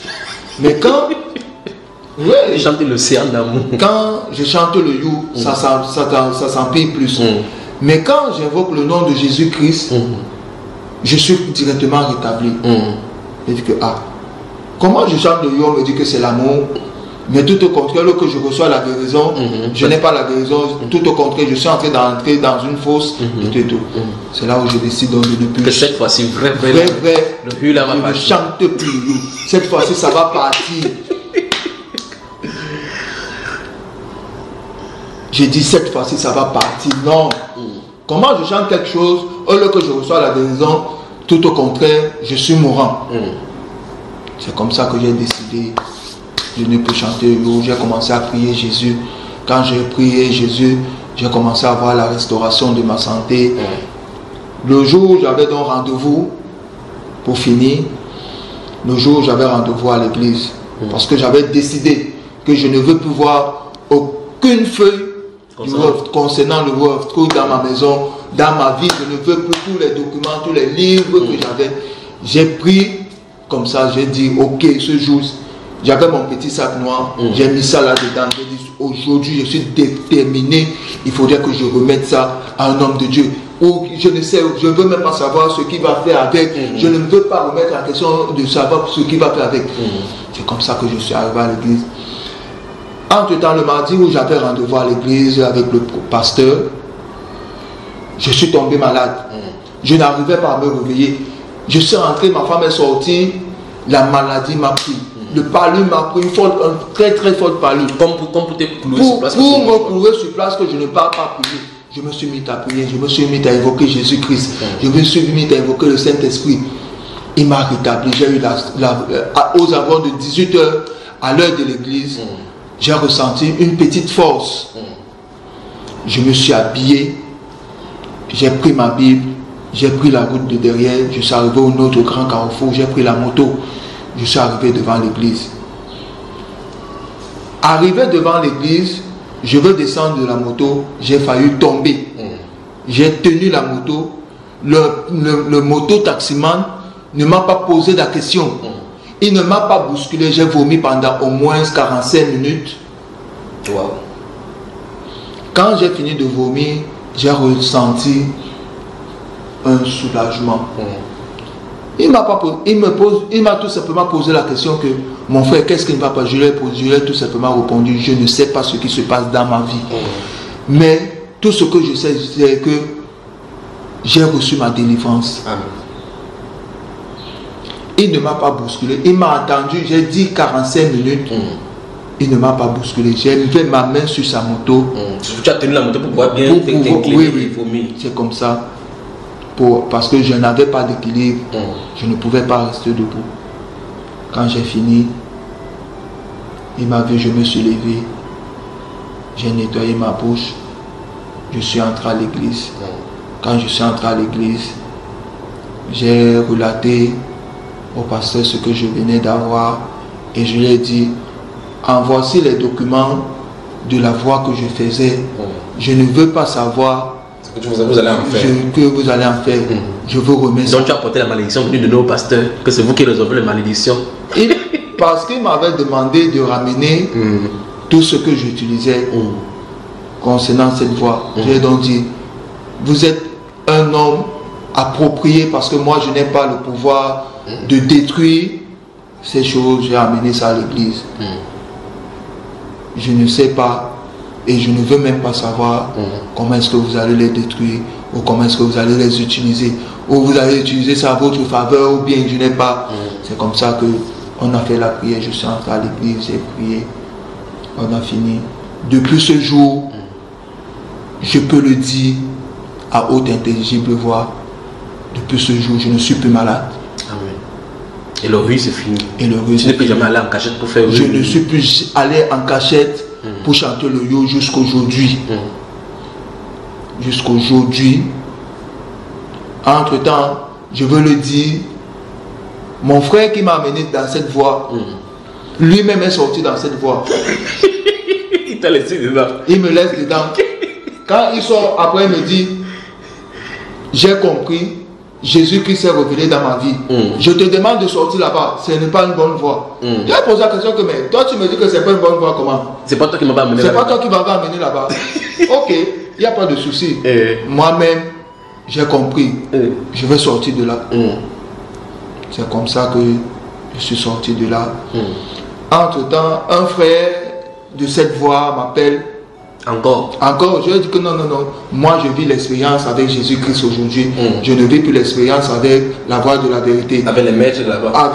Mais quand... Ouais, chanter l'océan d'amour. Quand je chante le you, ça s'empire plus. Mais quand j'invoque le nom de Jésus-Christ, je suis directement rétabli. Je dis que, comment je chante le you, on me dit que c'est l'amour. Mais tout au contraire, lorsque je reçois la guérison, je n'ai pas la guérison. Tout au contraire, je suis en train d'entrer dans une fosse et tout. C'est là où je décide donc de ne plus. Que cette fois-ci, vrai, je ne chante plus. Cette fois-ci, ça va partir. J'ai dit, cette fois-ci, ça va partir. Non. Comment je chante quelque chose, au lieu que je reçois la guérison, tout au contraire, je suis mourant. C'est comme ça que j'ai décidé de ne plus chanter. J'ai commencé à prier Jésus. Quand j'ai prié Jésus, j'ai commencé à voir la restauration de ma santé. Le jour où j'avais donc rendez-vous, pour finir, le jour où j'avais rendez-vous à l'église, parce que j'avais décidé que je ne veux plus voir aucune feuille concernant le Word dans ma maison, dans ma vie. Je ne veux plus tous les documents, tous les livres que j'avais. J'ai pris comme ça, j'ai dit ok, ce jour, j'avais mon petit sac noir, j'ai mis ça là-dedans. J'ai dit aujourd'hui, je suis déterminé, il faudrait que je remette ça à un homme de Dieu. Ou je ne sais, je ne veux même pas savoir ce qu'il va faire avec. Je ne veux pas remettre en question de savoir ce qu'il va faire avec. C'est comme ça que je suis arrivé à l'église. Entre-temps, le mardi où j'avais rendez-vous à l'église avec le pasteur, je suis tombé malade. Je n'arrivais pas à me réveiller. Je suis rentré, ma femme est sortie, la maladie m'a pris. Le palu m'a pris, une très très forte palu. Comme pour te clouer sur place. Pour me clouer sur place que je ne parle pas prier. Je me suis mis à prier, je me suis mis à évoquer Jésus-Christ. Je me suis mis à évoquer le Saint-Esprit. Il m'a rétabli. J'ai eu aux abords de 18h, à l'heure de l'église, j'ai ressenti une petite force. Je me suis habillé, j'ai pris ma Bible, j'ai pris la route de derrière, je suis arrivé au autre grand carrefour, j'ai pris la moto, je suis arrivé devant l'église. Arrivé devant l'église, je veux descendre de la moto, j'ai failli tomber. J'ai tenu la moto, le moto-taximan ne m'a pas posé la question. Il ne m'a pas bousculé, j'ai vomi pendant au moins 45 minutes. Wow. Quand j'ai fini de vomir, j'ai ressenti un soulagement. Il m'a tout simplement posé la question que mon frère, qu'est-ce qui ne va pas? Je lui ai tout simplement répondu, je ne sais pas ce qui se passe dans ma vie. Mais tout ce que je sais, c'est que j'ai reçu ma délivrance. Amen. Il ne m'a pas bousculé. Il m'a attendu, j'ai dit 45 minutes. Il ne m'a pas bousculé. J'ai levé ma main sur sa moto. Tu as tenu la moto pour pouvoir bien t'incliner. Oui. C'est comme ça. Parce que je n'avais pas d'équilibre. Je ne pouvais pas rester debout. Quand j'ai fini, il m'a vu, je me suis levé. J'ai nettoyé ma bouche. Je suis entré à l'église. Quand je suis entré à l'église, j'ai relaté au pasteur ce que je venais d'avoir et je lui ai dit, en voici les documents de la voix que je faisais. Je ne veux pas savoir ce que vous allez en faire. Que vous allez en faire. Je vous remets ça. Donc tu as porté la malédiction venue de nos pasteurs, que c'est vous qui résolvez les malédictions. Parce qu'il m'avait demandé de ramener tout ce que j'utilisais concernant cette voix. J'ai donc dit, vous êtes un homme approprié parce que moi je n'ai pas le pouvoir de détruire ces choses. J'ai amené ça à l'église. Je ne sais pas et je ne veux même pas savoir comment est-ce que vous allez les détruire. ou comment est-ce que vous allez les utiliser, ou vous allez utiliser ça à votre faveur, ou bien je n'ai pas. C'est comme ça que on a fait la prière. Je suis entré à l'église, j'ai prié, on a fini. Depuis ce jour, je peux le dire à haute intelligible voix, depuis ce jour, je ne suis plus malade. Amen. Et le rue, c'est fini. Et le rue, tu n'es plus jamais allé en cachette pour faire. Je ne suis plus allé en cachette pour chanter le yo jusqu'aujourd'hui. Jusqu'aujourd'hui. Entre-temps, je veux le dire, mon frère qui m'a amené dans cette voie, lui-même est sorti dans cette voie. Il t'a laissé dedans. Il me laisse dedans. Quand il sort, après il me dit, j'ai compris, Jésus-Christ s'est révélé dans ma vie. Je te demande de sortir là-bas, ce n'est pas une bonne voie. Tu as posé la question que, mais toi tu me dis que c'est pas une bonne voie, comment? C'est pas toi qui m'avais amené là-bas. C'est pas toi qui m'avais amené là-bas. Ok, il n'y a pas de souci. Moi-même, j'ai compris. Je vais sortir de là. C'est comme ça que je suis sorti de là. Entre-temps, un frère de cette voie m'appelle. Encore, je lui ai dit que non. Moi, je vis l'expérience avec Jésus-Christ aujourd'hui. Je ne vis plus l'expérience avec la voie de la vérité. Avec les maîtres là-bas.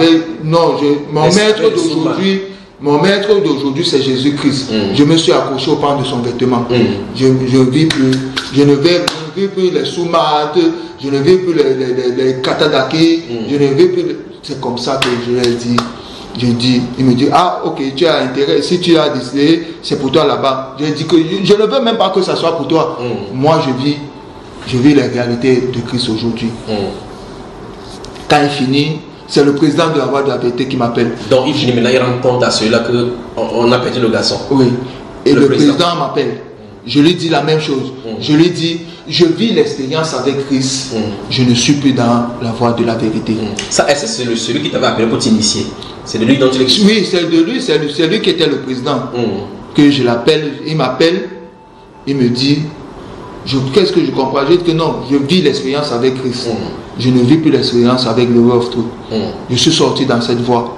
Mon maître d'aujourd'hui, c'est Jésus-Christ. Je me suis accroché au pan de son vêtement. Je ne vis plus les sous-mates, je ne vis plus les katadaki, je ne vis plus. C'est comme ça que je lui ai dit. Il me dit, ah ok, tu as intérêt, si tu as décidé, c'est pour toi là-bas. Je dis que je ne veux même pas que ça soit pour toi. Moi je vis les réalités de Christ aujourd'hui. Quand il finit, c'est le président de la voie de la vérité qui m'appelle. Donc il finit maintenant, il rend compte à celui-là qu'on a perdu le garçon. Oui. Et le président m'appelle. Je lui dis la même chose. Je lui dis, je vis l'expérience avec Christ. Je ne suis plus dans la voie de la vérité. Ça, est-ce que c'est celui qui t'avait appelé pour t'initier? C'est de lui dont tu l'expliques? Oui, c'est de lui, c'est lui qui était le président. Que je l'appelle, il m'appelle, il me dit, qu'est-ce que je comprends? Je dis que non, je vis l'expérience avec Christ. Je ne vis plus l'expérience avec le Way of Truth. Je suis sorti dans cette voie.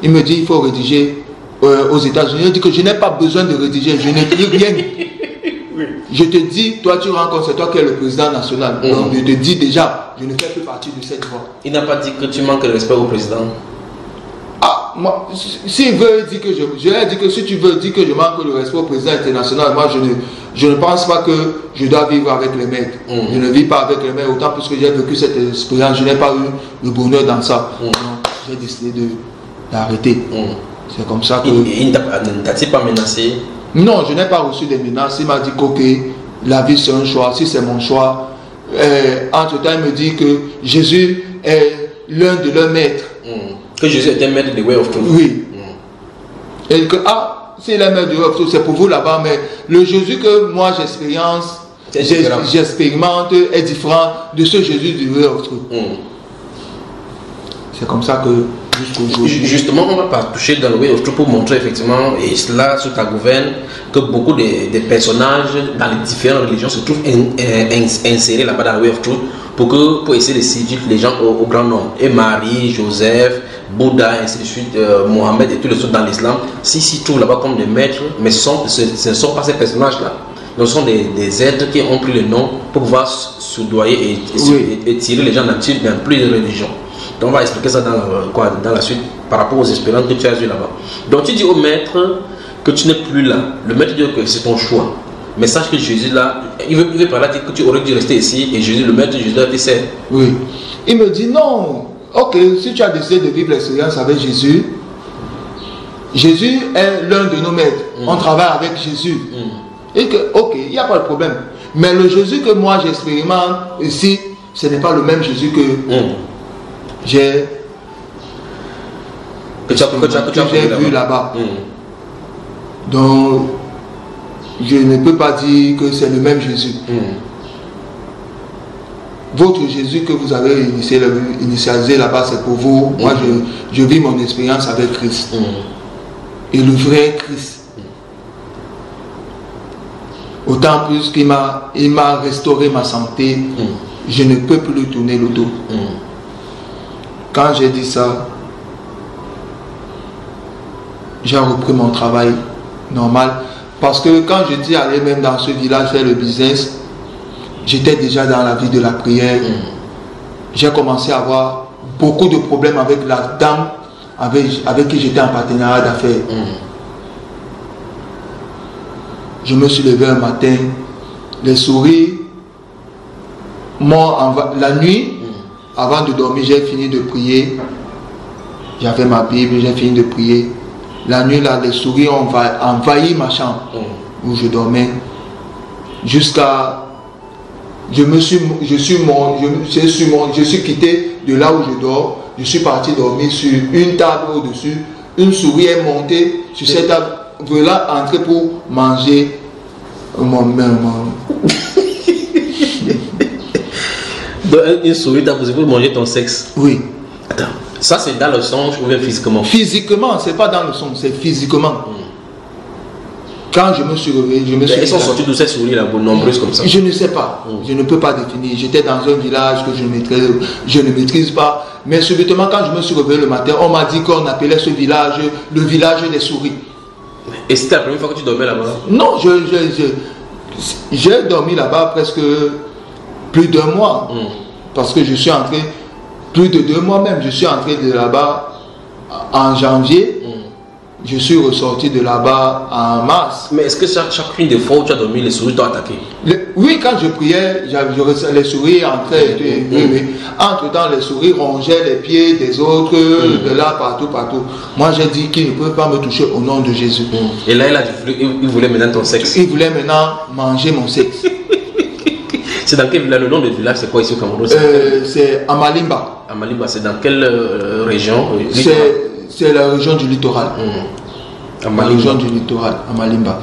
Il me dit, il faut rédiger aux États-Unis. Je dis que je n'ai pas besoin de rédiger, je n'écris rien. Je te dis, toi tu rends compte, c'est toi qui es le président national. Donc je te dis déjà, je ne fais plus partie de cette voie. Il n'a pas dit que tu manques de respect au président? Ah, moi, s'il veut dire que je lui ai dit que si tu veux dire que je manque de respect au président international, moi je ne pense pas que je dois vivre avec les maîtres. Je ne vis pas avec les maîtres, autant plus que j'ai vécu cette expérience, je n'ai pas eu le bonheur dans ça. Donc j'ai décidé d'arrêter. C'est comme ça que... Il ne t'a-t-il pas menacé? Non, je n'ai pas reçu des menaces. Il m'a dit que la vie c'est un choix. Si c'est mon choix, entre-temps il me dit que Jésus est l'un de leurs maîtres. Que Jésus était maître de Way of Truth. Oui. Et que, s'il est maître de Way of Truth, c'est pour vous là-bas, mais le Jésus que moi j'expérimente est différent de ce Jésus du Way of Truth. C'est comme ça que justement, on ne va pas toucher dans le Way of Truth pour montrer effectivement, et cela sous ta gouverne, que beaucoup de personnages dans les différentes religions se trouvent insérés là-bas dans le Way of Truth pour essayer de séduire les gens au grand nombre. Et Marie, Joseph, Bouddha, ainsi de suite, Mohamed et tous les autres dans l'islam, s'y trouvent là-bas comme des maîtres, mais ce ne sont pas ces personnages-là. Ce sont des êtres qui ont pris le nom pour pouvoir soudoyer et tirer les gens dans plusieurs religions. Donc on va expliquer ça dans la suite par rapport aux expériences que tu as eues là-bas. Donc tu dis au maître que tu n'es plus là. Le maître dit que c'est ton choix. Mais sache que Jésus là, il veut par là dire que tu aurais dû rester ici et Jésus, le maître Jésus a dit c'est. Oui. Il me dit non. Ok, si tu as décidé de vivre l'expérience avec Jésus, Jésus est l'un de nos maîtres. On travaille avec Jésus. Et que, ok, il n'y a pas de problème. Mais le Jésus que moi j'expérimente ici, ce n'est pas le même Jésus que j'ai vu là-bas. Donc, je ne peux pas dire que c'est le même Jésus. Votre Jésus que vous avez initialisé là-bas, c'est pour vous. Moi, je vis mon expérience avec Christ. Et le vrai Christ. Autant plus qu'il m'a restauré ma santé, je ne peux plus lui tourner le dos. Quand j'ai dit ça, j'ai repris mon travail normal. Parce que quand je dis aller même dans ce village faire le business, j'étais déjà dans la vie de la prière. J'ai commencé à avoir beaucoup de problèmes avec la dame avec qui j'étais en partenariat d'affaires. Je me suis levé un matin, les souris la nuit, avant de dormir, j'ai fini de prier. J'avais ma Bible, j'ai fini de prier. La nuit, là, les souris ont envahi ma chambre où je dormais. Jusqu'à... Je suis quitté de là où je dors. Je suis parti dormir sur une table au-dessus. Une souris est montée sur cette table. Voilà, entrer pour manger Donc, une souris t'a posé pour manger ton sexe? Oui. Attends, ça c'est dans le songe ou bien physiquement? Physiquement, c'est pas dans le son, c'est physiquement. Quand je me suis réveillé, Elles sont sorties de ces souris là, nombreuses comme ça? Je ne sais pas, je ne peux pas définir. J'étais dans un village que je ne maîtrise pas. Mais subitement, quand je me suis réveillé le matin, on m'a dit qu'on appelait ce village le village des souris. Et c'était la première fois que tu dormais là-bas? Non, j'ai dormi là-bas presque plus d'1 mois. Parce que je suis entré, plus de 2 mois même, je suis entré de là-bas en janvier. Je suis ressorti de là-bas en mars. Mais est-ce que chacune des fois où tu as dormi, les souris t'ont attaqué? Oui, quand je priais, les souris entraient. Entre-temps, les souris rongeaient les pieds des autres, de là, partout. Moi, j'ai dit qu'ils ne peuvent pas me toucher au nom de Jésus. Et là, il voulait maintenant ton sexe? Il voulait maintenant manger mon sexe. C'est dans quel village? Le nom du village, c'est quoi ici au Cameroun? C'est Amalimba. Amalimba, c'est dans quelle région? C'est la région du littoral. La région du littoral, Amalimba.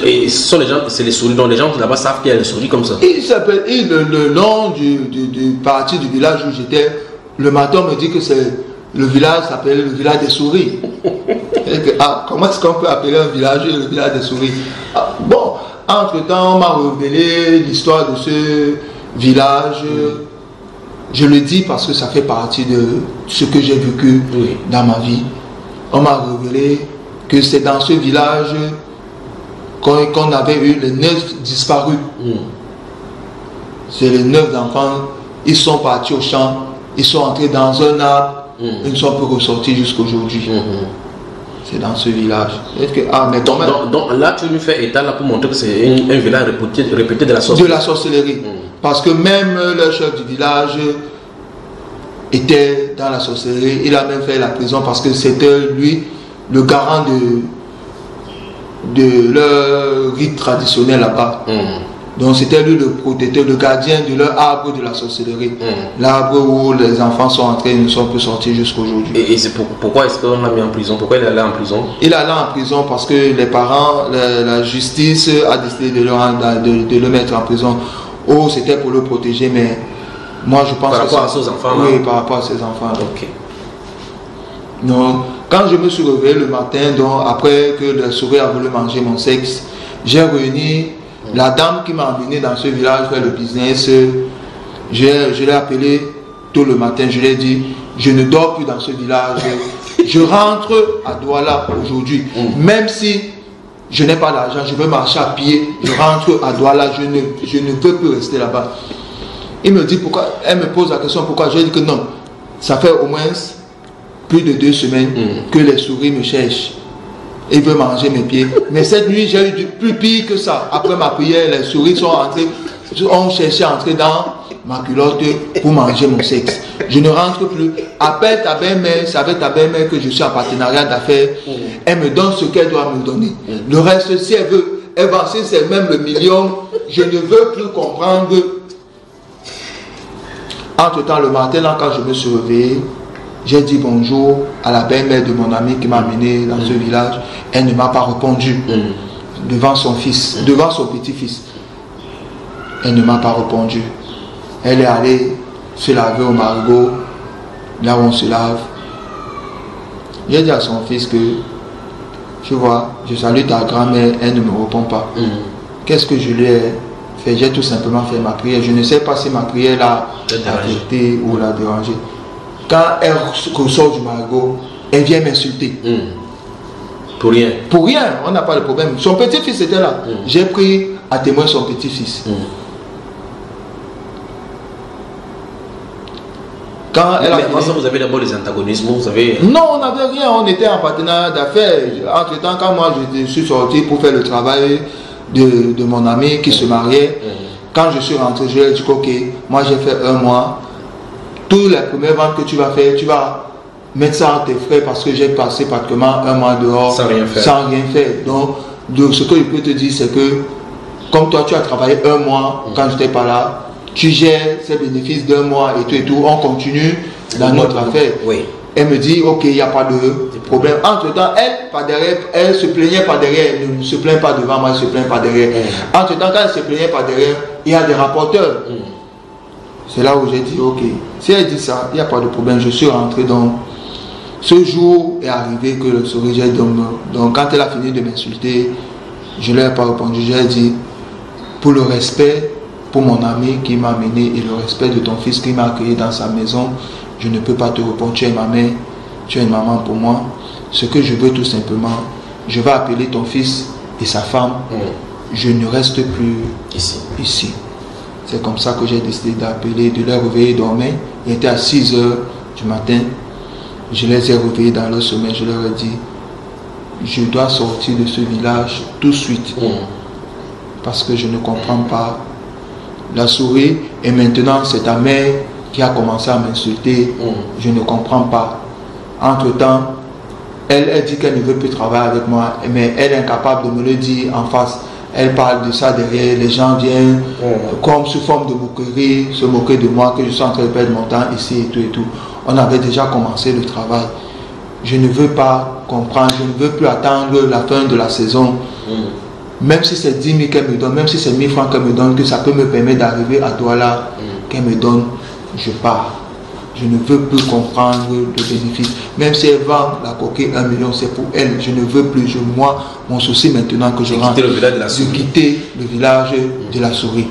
Et ce sont les gens, c'est les souris, donc les gens là-bas savent qu'il y a des souris comme ça. Le nom du parti du village où j'étais, le matin on me dit que le village s'appelle le village des souris. Comment est-ce qu'on peut appeler un village le village des souris? Bon, entre-temps on m'a révélé l'histoire de ce village. Je le dis parce que ça fait partie de ce que j'ai vécu dans ma vie. On m'a révélé que c'est dans ce village qu'on avait eu les 9 disparus. C'est les 9 enfants. Ils sont partis au champ, ils sont entrés dans un arbre, ils ne sont plus ressortis jusqu'aujourd'hui. C'est dans ce village. Mais donc là, tu nous fais état là pour montrer que c'est un village répété de la sorcellerie. De la sorcellerie. Parce que même le chef du village était dans la sorcellerie. Il a même fait la prison parce que c'était lui le garant de leur rite traditionnel là-bas. Donc c'était lui le protecteur, le gardien de leur arbre de la sorcellerie. L'arbre où les enfants sont entrés et ne sont plus sortis jusqu'aujourd'hui. Et c'est pourquoi est-ce qu'on l'a mis en prison? Pourquoi il est allé en prison? Il est allé en prison parce que les parents, la justice a décidé de le mettre en prison. Oh, c'était pour le protéger, mais moi je pense par rapport à ses enfants. Oui, par rapport à ses enfants. Ok. Donc, quand je me suis réveillé le matin, donc après que la souris a voulu manger mon sexe, j'ai réuni la dame qui m'a emmené dans ce village faire le business. Je l'ai appelée tôt le matin, je lui ai dit, je ne dors plus dans ce village. Je rentre à Douala aujourd'hui, même si je n'ai pas d'argent, je veux marcher à pied, je rentre à Douala, je ne peux plus rester là-bas. Il me dit pourquoi, elle me pose la question pourquoi, je dis que non, ça fait au moins plus de 2 semaines que les souris me cherchent. Il veut manger mes pieds. Mais cette nuit, j'ai eu plus pire que ça. Après ma prière, les souris sont entrées, ont cherché à entrer dans ma culotte pour manger mon sexe. Je ne rentre plus. Appelle ta belle-mère, c'est avec ta belle-mère que je suis en partenariat d'affaires. Elle me donne ce qu'elle doit me donner. Le reste, si elle veut, elle va, si c'est même le million, je ne veux plus comprendre. Entre-temps, le matin, là, quand je me suis réveillé, j'ai dit bonjour à la belle-mère de mon ami qui m'a amené dans ce village. Elle ne m'a pas répondu devant son fils, devant son petit-fils. Elle ne m'a pas répondu. Elle est allée se laver au Margot, là où on se lave. J'ai dit à son fils que, tu vois, je salue ta grand-mère, elle ne me répond pas. Qu'est-ce que je lui ai fait? J'ai tout simplement fait ma prière. Je ne sais pas si ma prière l'a affectée ou l'a dérangée. Quand elle ressort du Margot, elle vient m'insulter. Pour rien. Pour rien, on n'a pas de problème. Son petit-fils était là. J'ai pris à témoin son petit-fils. Quand elle a avant ça, vous avez d'abord les antagonismes, vous avez... Non, on n'avait rien, on était en partenariat d'affaires. Entre-temps, quand moi je suis sorti pour faire le travail de mon ami qui se mariait, quand je suis rentré, je lui ai dit ok, moi j'ai fait 1 mois. Tous les premières ventes que tu vas faire, tu vas mettre ça en tes frais parce que j'ai passé pratiquement 1 mois dehors sans rien faire. Donc, ce que je peux te dire, c'est que comme toi tu as travaillé 1 mois quand je n'étais pas là, tu gères ces bénéfices d'1 mois et tout, on continue dans notre affaire. Oui. Elle me dit, ok, il n'y a pas de problème. Entre-temps, elle se plaignait pas derrière, elle ne se plaint pas devant moi, elle ne se plaint pas derrière. Entre-temps, quand elle se plaignait pas derrière, il y a des rapporteurs. C'est là où j'ai dit, ok, si elle dit ça, il n'y a pas de problème, je suis rentré. Donc, ce jour est arrivé que le sourire, donc quand elle a fini de m'insulter, je ne lui ai pas répondu, j'ai dit, pour le respect, pour mon ami qui m'a amené et le respect de ton fils qui m'a accueilli dans sa maison, je ne peux pas te répondre, tu es ma mère, tu es une maman pour moi. Ce que je veux tout simplement, je vais appeler ton fils et sa femme, je ne reste plus ici. C'est comme ça que j'ai décidé d'appeler, de les réveiller dormir. Il était à 6 h du matin, je les ai réveillés dans leur sommeil, je leur ai dit, je dois sortir de ce village tout de suite, parce que je ne comprends pas. La souris, et maintenant c'est ta mère qui a commencé à m'insulter, je ne comprends pas. Entre-temps, elle dit qu'elle ne veut plus travailler avec moi, mais elle est incapable de me le dire en face. Elle parle de ça derrière, les gens viennent comme sous forme de moquerie, se moquer de moi, que je suis en train de perdre mon temps ici et tout et tout. On avait déjà commencé le travail. Je ne veux pas comprendre, je ne veux plus attendre la fin de la saison. Même si c'est 10 000 qu'elle me donne, même si c'est 1000 francs qu'elle me donne, que ça peut me permettre d'arriver à Douala, qu'elle me donne, je pars. Je ne veux plus comprendre le bénéfice. Même si elle vend la coquille 1 million, c'est pour elle. Je ne veux plus. Moi, mon souci maintenant que je rentre, de quitter le village de la souris.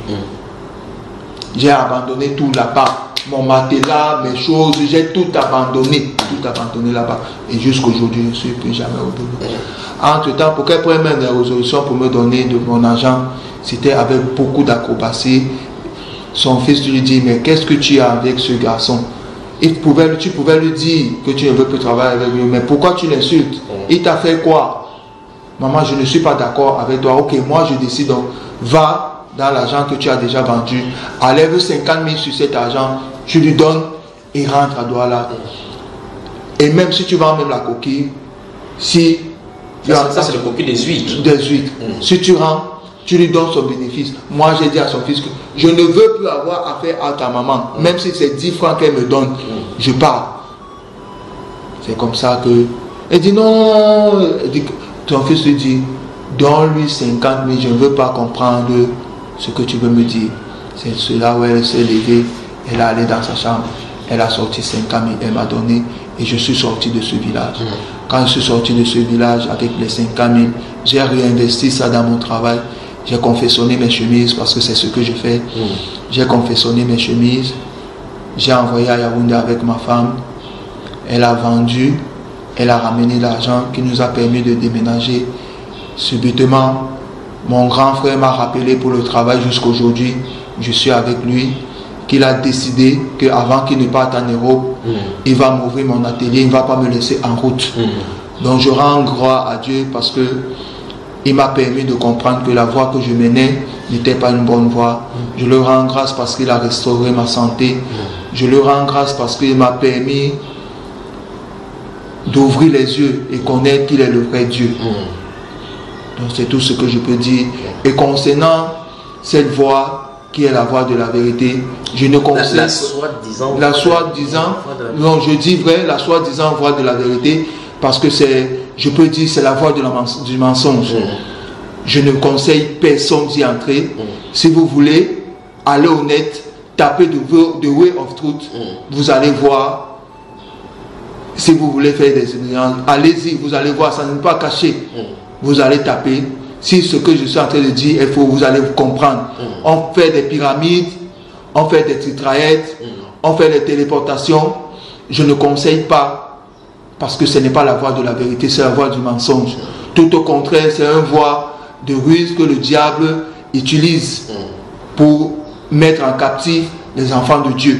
J'ai abandonné tout là-bas. Mon matelas, mes choses, j'ai tout abandonné. Tout abandonné là-bas. Et jusqu'aujourd'hui, je ne suis plus jamais au boulot. Entre-temps, pour qu'elle prenne même des résolutions pour me donner de mon argent, c'était avec beaucoup d'acrobatie. Son fils lui dit, mais qu'est-ce que tu as avec ce garçon? Tu pouvais lui dire que tu ne veux plus travailler avec lui, mais pourquoi tu l'insultes? Il t'a fait quoi? Maman, je ne suis pas d'accord avec toi. Ok, moi je décide, donc va dans l'argent que tu as déjà vendu, enlève 50 000 sur cet argent, tu lui donnes et rentre à Douala. Et même si tu vends même la coquille, si... Ça c'est le coquille des huîtres. Des huîtres. Si tu rentres, tu lui donnes son bénéfice. Moi, j'ai dit à son fils que je ne veux plus avoir affaire à ta maman. Même si c'est 10 francs qu'elle me donne, je pars. C'est comme ça que... Elle dit non. Elle dit, ton fils lui dit, donne-lui 50 000, je ne veux pas comprendre ce que tu veux me dire. C'est cela où elle s'est levée, elle est allée dans sa chambre, elle a sorti 50 000, elle m'a donné et je suis sorti de ce village. Quand je suis sorti de ce village avec les 50 000, j'ai réinvesti ça dans mon travail. J'ai confectionné mes chemises parce que c'est ce que je fais. J'ai confectionné mes chemises. J'ai envoyé à Yaoundé avec ma femme. Elle a vendu. Elle a ramené l'argent qui nous a permis de déménager. Subitement, mon grand frère m'a rappelé pour le travail jusqu'aujourd'hui. Je suis avec lui. Qu'il a décidé qu'avant qu'il ne parte en Europe, il va m'ouvrir mon atelier. Il ne va pas me laisser en route. Donc je rends gloire à Dieu parce que il m'a permis de comprendre que la voie que je menais n'était pas une bonne voie. Je le rends grâce parce qu'il a restauré ma santé. Je le rends grâce parce qu'il m'a permis d'ouvrir les yeux et connaître qu'il est le vrai Dieu. Donc c'est tout ce que je peux dire. Et concernant cette voie qui est la voie de la vérité, je ne conseille la soi-disant, non, je dis vrai, la soi-disant voie de la vérité, parce que c'est, je peux dire, c'est la voie de du mensonge. Je ne conseille personne d'y entrer. Si vous voulez aller au net, tapez The Way of Truth, vous allez voir. Si vous voulez faire des expériences, allez-y, vous allez voir, ça n'est pas caché. Vous allez taper. Si ce que je suis en train de dire est faux, vous allez vous comprendre. On fait des pyramides, on fait des titraillettes, on fait des téléportations. Je ne conseille pas, parce que ce n'est pas la voie de la vérité, c'est la voie du mensonge. Tout au contraire, c'est une voie de ruse que le diable utilise pour mettre en captif les enfants de Dieu.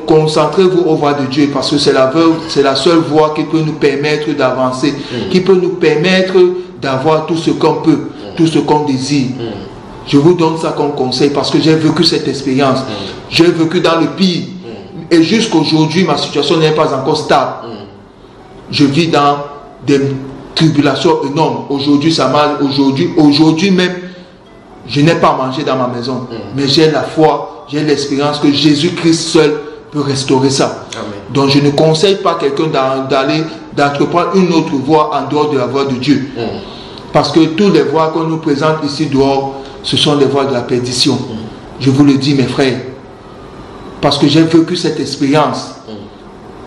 Concentrez-vous aux voies de Dieu, parce que c'est la seule voie qui peut nous permettre d'avancer, qui peut nous permettre d'avoir tout ce qu'on peut, tout ce qu'on désire. Je vous donne ça comme conseil parce que j'ai vécu cette expérience. J'ai vécu dans le pire. Et jusqu'aujourd'hui, ma situation n'est pas encore stable. Je vis dans des tribulations énormes. Aujourd'hui, ça m'a. Aujourd'hui même, je n'ai pas mangé dans ma maison. Mais j'ai la foi, j'ai l'expérience que Jésus-Christ seul peut restaurer ça. Amen. Donc je ne conseille pas quelqu'un d'entreprendre une autre voie en dehors de la voie de Dieu. Parce que toutes les voies qu'on nous présente ici dehors, ce sont les voies de la perdition. Je vous le dis, mes frères. Parce que j'ai vécu cette expérience.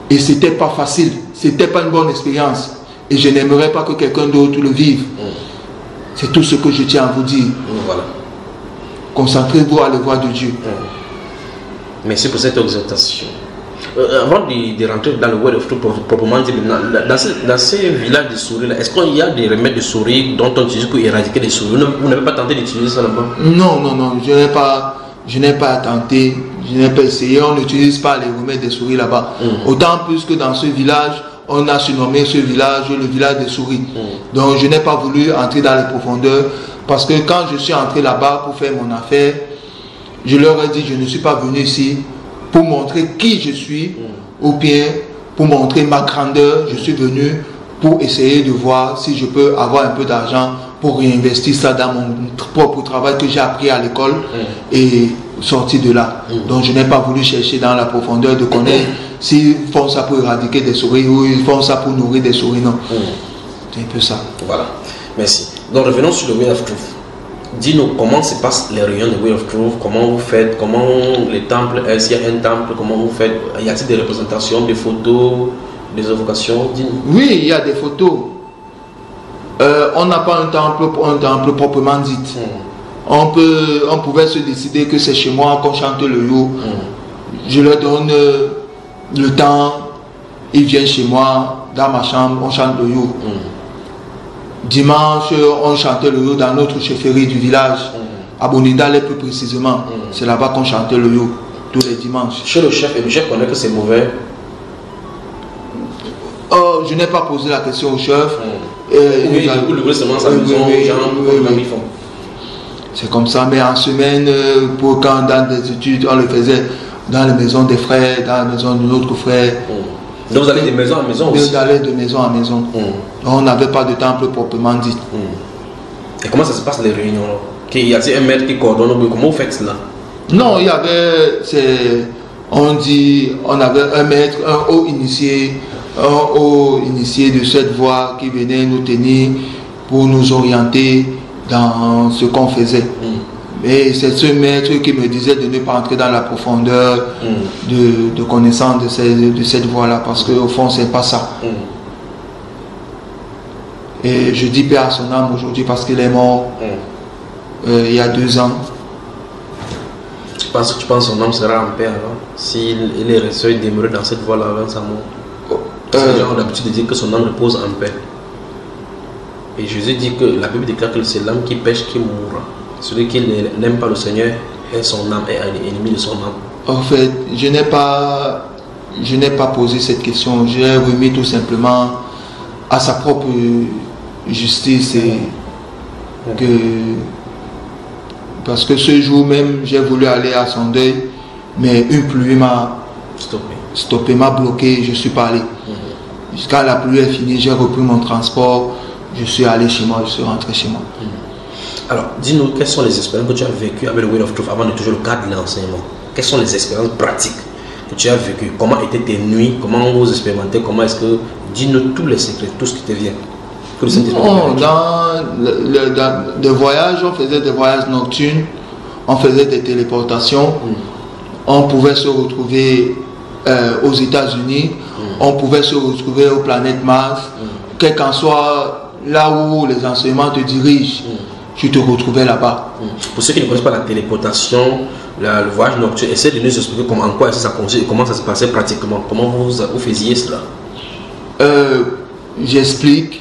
Et c'était pas facile. C'était pas une bonne expérience. Et je n'aimerais pas que quelqu'un d'autre le vive. C'est tout ce que je tiens à vous dire. Voilà. Concentrez-vous à la voie de Dieu. Merci pour cette exhortation. Avant de rentrer dans le Word of Truth proprement dit, dans ces villages de souris, est-ce qu'il y a des remèdes de souris dont on utilise pour éradiquer les souris? Vous n'avez pas tenté d'utiliser ça là-bas? Non, je n'ai pas tenté, je n'ai pas essayé. On n'utilise pas les remèdes des souris là-bas. Autant plus que dans ce village, on a surnommé ce village le village des souris. Donc je n'ai pas voulu entrer dans les profondeurs, parce que quand je suis entré là-bas pour faire mon affaire, je leur ai dit, je ne suis pas venu ici pour montrer qui je suis, ou bien pour montrer ma grandeur. Je suis venu pour essayer de voir si je peux avoir un peu d'argent pour réinvestir ça dans mon propre travail que j'ai appris à l'école et sortir de là. Donc je n'ai pas voulu chercher dans la profondeur de connaître s'ils font ça pour éradiquer des souris ou ils font ça pour nourrir des souris. Non. C'est un peu ça. Voilà. Merci. Donc revenons sur le Way of Truth. Dis-nous comment se passent les réunions de Way of Truth, comment vous faites, comment les temples, s'il y a un temple, comment vous faites, y a-t-il des représentations, des photos, des évocations? Dis-nous. Oui, il y a des photos. On n'a pas un temple proprement dit. On pouvait se décider que c'est chez moi qu'on chante le yo. Je leur donne le temps, ils viennent chez moi, dans ma chambre, on chante le yo. Dimanche, on chantait le yo dans notre chefferie du village, à Bonidale plus précisément. C'est là-bas qu'on chantait le yo, tous les dimanches. Chez le chef, et le chef connaît que c'est mauvais? Je n'ai pas posé la question au chef. Oui, du coup, le seulement sa maison, ils font. C'est comme ça, mais en semaine, pour quand dans des études, on le faisait dans les maisons des frères, dans la maison de notre frère. Donc vous allez de maison en maison aussi? Vous allez de maison en maison. On n'avait pas de temple proprement dit. Et comment ça se passe les réunions? Y a-t-il un maître qui coordonne? Comment vous faites cela? Non, il y avait, on avait un maître, un haut initié de cette voie qui venait nous tenir pour nous orienter dans ce qu'on faisait. Et c'est ce maître qui me disait de ne pas entrer dans la profondeur de connaissance de cette voie-là, parce qu'au fond, c'est pas ça. Et je dis paix à son âme aujourd'hui parce qu'il est mort il y a 2 ans. Tu penses que son âme sera en paix alors, s'il est resté demeuré dans cette voie-là avant sa mort? Parce que les gens ont l'habitude de dire que son âme repose en paix. Et Jésus dit que la Bible déclare que c'est l'âme qui pêche qui mourra. Celui qui n'aime pas le Seigneur est son âme, est ennemi de son âme. En fait, je n'ai pas posé cette question. J'ai remis tout simplement à sa propre justice et parce que ce jour même, j'ai voulu aller à son deuil, mais une pluie m'a stoppé, m'a bloqué, je ne suis pas allé. Quand la pluie est finie, j'ai repris mon transport, je suis allé chez moi, je suis rentré chez moi. Alors, dis-nous, quelles sont les expériences que tu as vécues avec le Way of Truth avant de toujours le cadre de l'enseignement? Quelles sont les expériences pratiques que tu as vécues? Comment étaient tes nuits? Comment vous expérimentez? Comment est-ce que... Dis-nous tous les secrets, tout ce qui te vient. Dans des voyages, on faisait des voyages nocturnes, on faisait des téléportations, on pouvait se retrouver aux États-Unis, on pouvait se retrouver aux planètes Mars, quel qu'en soit là où les enseignements te dirigent. Tu te retrouvais là-bas. Pour ceux qui ne connaissent pas la téléportation, le voyage nocturne, essayez de nous expliquer en quoi ça consiste et comment ça se passait pratiquement. Comment vous faisiez cela? J'explique.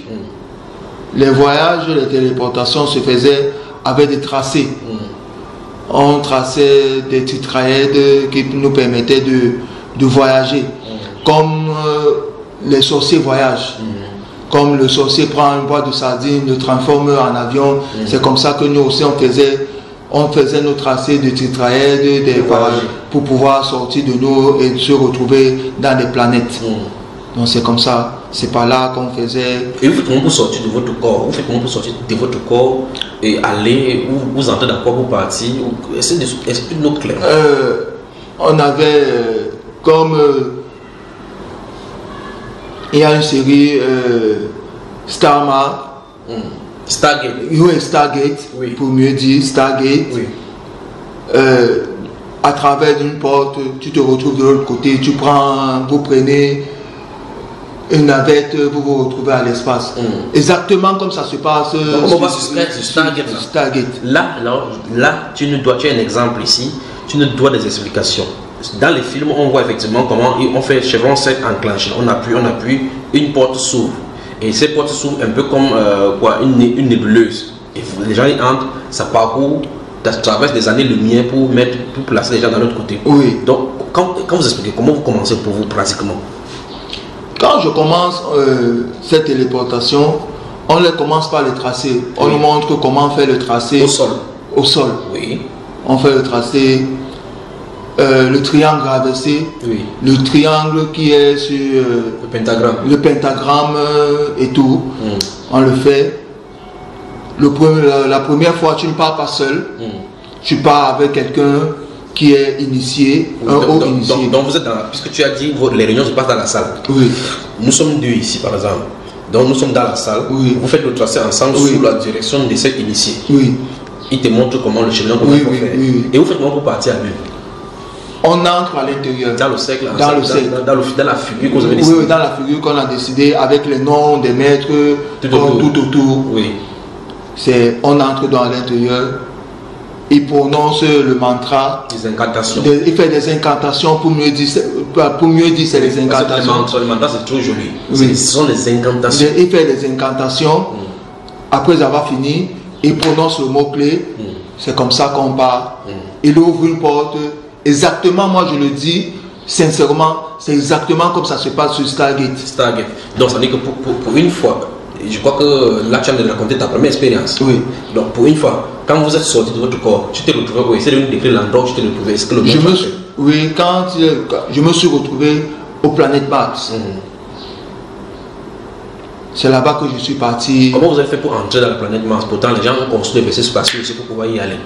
Les voyages, les téléportations se faisaient avait des tracés. On traçait des titraillettes qui nous permettaient de voyager. Comme les sorciers voyagent. Comme le sorcier prend une boîte de sardines, le transforme en avion. C'est comme ça que nous aussi on faisait nos tracés de titraillettes pour pouvoir sortir de l'eau et se retrouver dans des planètes. Donc c'est comme ça. C'est par là qu'on faisait. Et vous faites comment pour sortir de votre corps? Vous faites comment pour sortir de votre corps et aller ou vous entrez dans quoi pour partir? Explique-nous clairement. On avait comme il y a une série Stargate. Oui, Stargate, oui. Pour mieux dire Stargate. Oui. À travers une porte, tu te retrouves de l'autre côté, vous prenez une navette, vous vous retrouvez à l'espace. Exactement comme ça se passe. On va sur Stargate. Là, tu as un exemple ici, tu nous dois des explications. Dans les films, on voit effectivement comment on fait chevron 7 enclenché. On appuie, une porte s'ouvre. Et ces portes s'ouvrent un peu comme une nébuleuse. Et les gens y entrent, ça parcourt, ça traverse des années-lumière pour placer les gens de l'autre côté. Oui. Donc, quand vous expliquez, comment vous commencez pour vous pratiquement? Quand je commence cette téléportation, on commence par le tracé. On nous montre comment faire le tracé. Au sol. Au sol. Oui. On fait le tracé. Le triangle inversé, le triangle qui est sur le pentagramme et tout, on le fait. La première fois, tu ne pars pas seul, tu pars avec quelqu'un qui est initié, initié. Donc vous êtes puisque tu as dit les réunions se passent dans la salle. Oui. Nous sommes deux ici par exemple. Donc nous sommes dans la salle. Oui. Vous faites le tracé ensemble sous la direction de cet initié. Oui. Il te montre comment le chemin comment faire. Oui. Et vous faites comment pour partir à lui? On entre à l'intérieur. Dans le cercle. Dans le cercle. Dans la figure que vous avez décidé. Oui, dans la figure qu'on a décidé avec les noms des maîtres tout autour. Oui. On entre dans l'intérieur. Il prononce le mantra. Des incantations. Il fait des incantations pour mieux dire c'est les incantations. Le mantra c'est trop joli. Oui. Ce sont les incantations. Il fait des incantations. Après avoir fini, il prononce le mot-clé. C'est comme ça qu'on part. Il ouvre une porte. Exactement, moi je le dis sincèrement, c'est exactement comme ça se passe sur Stargate. Donc ça veut dire que pour une fois, je crois que là tu as raconté ta première expérience. Oui. Donc pour une fois, quand vous êtes sorti de votre corps, tu t'es retrouvé où? Essayez de nous décrire l'endroit où tu t'es retrouvé. Est-ce que le Oui, quand je me suis retrouvé au planète Mars. C'est là-bas que je suis parti. Comment vous avez fait pour entrer dans la planète Mars? Pourtant les gens ont construit des vaisseaux spatiaux aussi pour pouvoir y aller.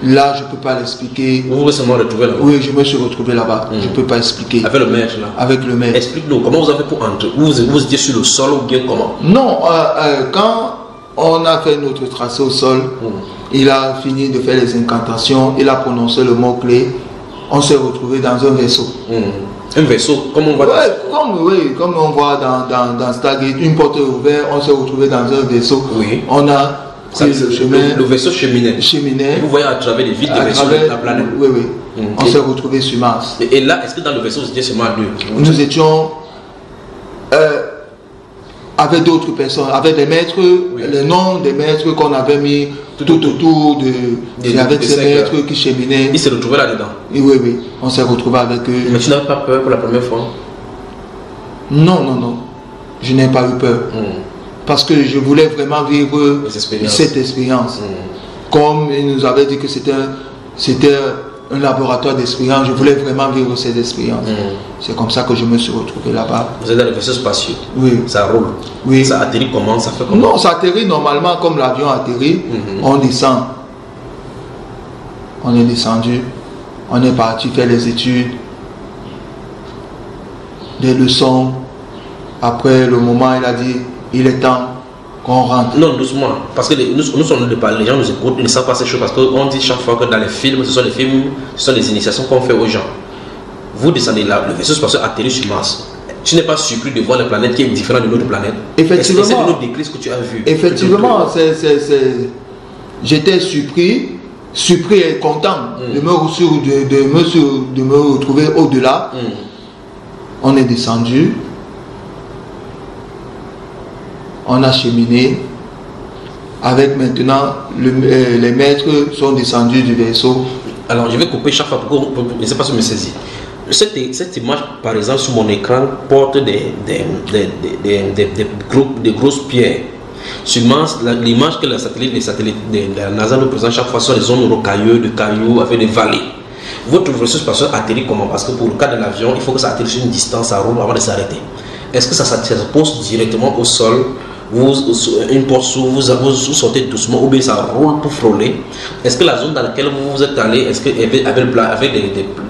Là, je ne peux pas l'expliquer. Vous vous êtes seulement retrouvé là-bas? Oui, je me suis retrouvé là-bas. Je ne peux pas expliquer. Avec le maître là? Avec le maître. Explique-nous, comment vous avez fait pour entrer? Vous étiez sur le sol ou bien comment? Non, quand on a fait notre tracé au sol, il a fini de faire les incantations, il a prononcé le mot-clé, on s'est retrouvé dans un vaisseau. Un vaisseau, comme on voit comme on voit dans Stargate, une porte ouverte, on s'est retrouvé dans un vaisseau. Oui. On a le vaisseau cheminait. Et vous voyez à travers les vides des vaisseaux de la planète. Oui. On s'est retrouvé sur Mars. Et là, est-ce que dans le vaisseau, vous étiez seulement deux? Nous étions avec d'autres personnes, avec des maîtres, les noms des maîtres qu'on avait mis tout autour avec ces maîtres qui cheminaient. Ils se retrouvaient là-dedans? Oui. On s'est retrouvé avec eux. Mais tu n'avais pas peur pour la première fois? Non. Je n'ai pas eu peur. Parce que je voulais vraiment vivre cette expérience. Comme il nous avait dit que c'était un laboratoire d'expérience, je voulais vraiment vivre cette expérience. C'est comme ça que je me suis retrouvé là-bas. Vous êtes dans le vaisseau spatial? Oui. Ça roule? Oui. Ça atterrit comment? Ça fait comment? Non, ça atterrit normalement comme l'avion atterrit. On descend. On est descendu. On est parti faire les études. Des leçons. Après le moment, il a dit il est temps qu'on rentre. Non, doucement. Parce que nous sommes de parler, les gens nous écoutent, ils ne savent pas ces choses. Parce qu'on dit chaque fois que dans les films, ce sont des initiations qu'on fait aux gens. Vous descendez là, le vaisseau spatial atterrit sur Mars. Tu n'es pas surpris de voir la planète qui est différente de notre planète? Effectivement. Essaie de nous décrire ce que tu as vu. Effectivement, j'étais surpris et content de me retrouver au-delà. On est descendu. On a cheminé. avec maintenant, les maîtres sont descendus du vaisseau. Alors je vais couper chaque fois pour que je ne sais pas si je me saisis. Cette image, par exemple, sur mon écran, porte des grosses pierres. Sûrement, l'image que les satellites de la NASA nous présentent chaque fois sont des zones rocailleuses, de cailloux, avec des vallées. Votre vaisseau spatial atterrit comment? Parce que pour le cas de l'avion, il faut que ça atterrisse sur une distance, ça roule avant de s'arrêter. Est-ce que ça se pose directement au sol? Une porte s'ouvre, vous sortez doucement, ou bien ça roule pour frôler? Est-ce que la zone dans laquelle vous êtes allé, est-ce qu'elle avait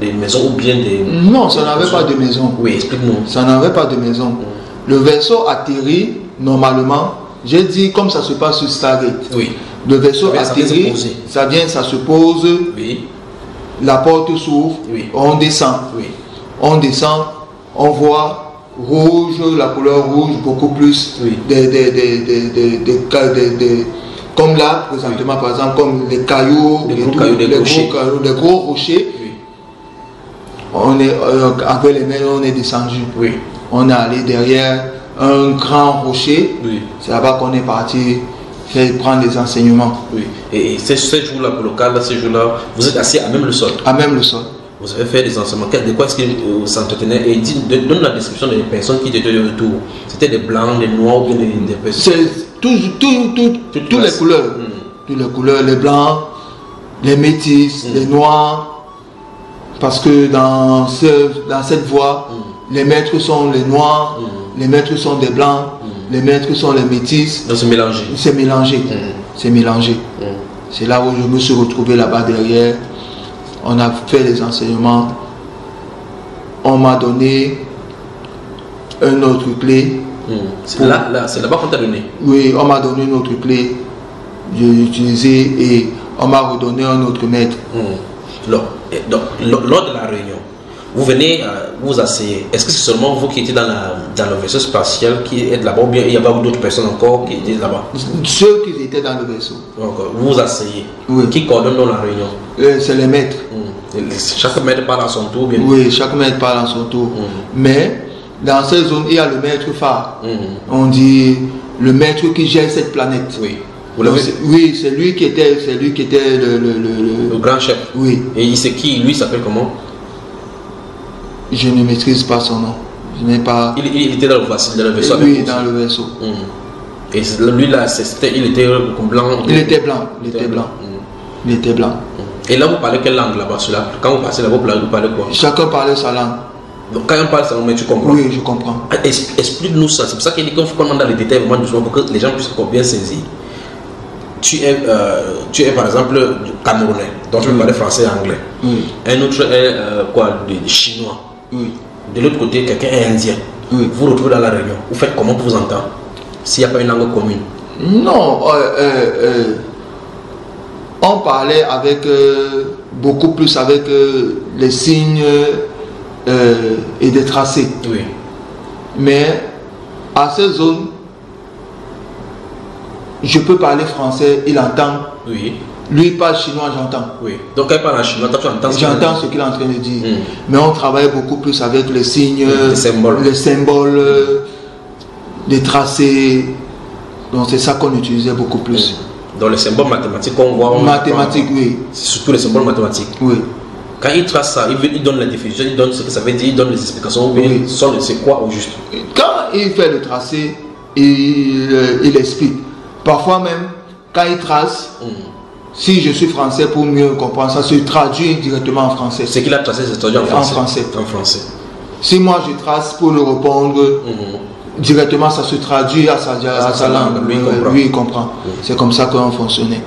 des maisons ou bien des... Non, ça n'avait pas de maison. Oui, explique-nous. Ça n'avait pas de maison. Le vaisseau atterrit normalement, j'ai dit comme ça se passe sur Stargate. Oui. Le vaisseau atterrit, ça se pose, oui. La porte s'ouvre, oui. On descend. Oui. On descend, on voit rouge, la couleur rouge, beaucoup plus, oui. Comme là, présentement, oui. Par exemple, comme les cailloux, les gros rochers. Oui. On est, avec les mains, on est descendu. Oui. On est allé derrière un grand rocher. Oui. C'est là-bas qu'on est parti prendre des enseignements. Oui. Et ces jours-là, pour le cas, ces jours-là, vous êtes assis à même le sol. À même le sol. Vous avez fait des enseignements. De quoi est-ce que vous s'entretenez? Et donne la description des personnes qui étaient autour. C'était des blancs, des noirs ou bien des personnes? C'est toutes les couleurs. Toutes les couleurs, les blancs, les métis, les noirs. Parce que dans cette voie, les maîtres sont les noirs, les maîtres sont des blancs, les maîtres sont les métis. Donc c'est mélangé. C'est mélangé. C'est mélangé. C'est là où je me suis retrouvé là-bas derrière. On a fait les enseignements. On m'a donné une autre clé. C'est là, c'est là-bas qu'on t'a donné? Oui, on m'a donné une autre clé. J'ai utilisé et on m'a redonné un autre maître. Donc, lors de la réunion, vous venez, vous asseyez. Est-ce que c'est seulement vous qui étiez dans le vaisseau spatial qui êtes là-bas ou bien il y avait d'autres personnes encore qui étaient là-bas? Ceux qui étaient dans le vaisseau. Donc, vous vous asseyez. Oui. Qui coordonne dans la réunion? C'est les maîtres. Chaque maître parle à son tour, bien? Oui, chaque maître parle à son tour. Mais dans cette zone, il y a le maître phare. On dit le maître qui gère cette planète. Oui. Oui, c'est lui qui était le grand chef. Oui. Et c'est qui? Lui s'appelle comment? Je ne maîtrise pas son nom. Je n'ai pas. Il était dans le vaisseau. Oui, dans le vaisseau. Et lui là, il était blanc. Il était blanc. Il était blanc. Et là, vous parlez quelle langue là-bas? Quand vous passez là-bas, vous parlez quoi? Chacun parlait sa langue. Donc quand on parle sa langue, mais tu comprends? Oui, je comprends. Explique-nous ça. C'est pour ça qu'il dit qu'il faut qu'on demande dans les détails vraiment doucement pour que les gens puissent bien saisir. Tu es par exemple camerounais, donc tu peux parler français et anglais. Un autre est chinois. De l'autre côté, quelqu'un est indien. Vous vous retrouvez dans la réunion. Vous faites comment pour vous entendre s'il n'y a pas une langue commune? Non, on parlait avec beaucoup plus avec les signes et des tracés. Oui. Mais à cette zone, je peux parler français, il entend. Oui. Lui parle chinois, j'entends. Oui. Donc quand il parle en chinois, toi tu entends ce qu'il dit. J'entends ce qu'il est en train de dire. Mais on travaille beaucoup plus avec les signes, les symboles, les tracés. Donc c'est ça qu'on utilisait beaucoup plus. Dans les symboles mathématiques qu'on voit. Mathématiques, oui. C'est surtout les symboles mathématiques. Oui. Quand il trace ça, il donne la définition, il donne ce que ça veut dire, il donne les explications. Oui. C'est quoi au juste? Quand il fait le tracé, il explique. Parfois même, quand il trace, si je suis français pour mieux comprendre, ça se traduit directement en français. Ce qu'il a tracé, c'est traduit en français. En français. Si moi je trace pour le répondre, directement ça se traduit à sa langue. Lui il comprend. C'est comme ça qu'on fonctionnait.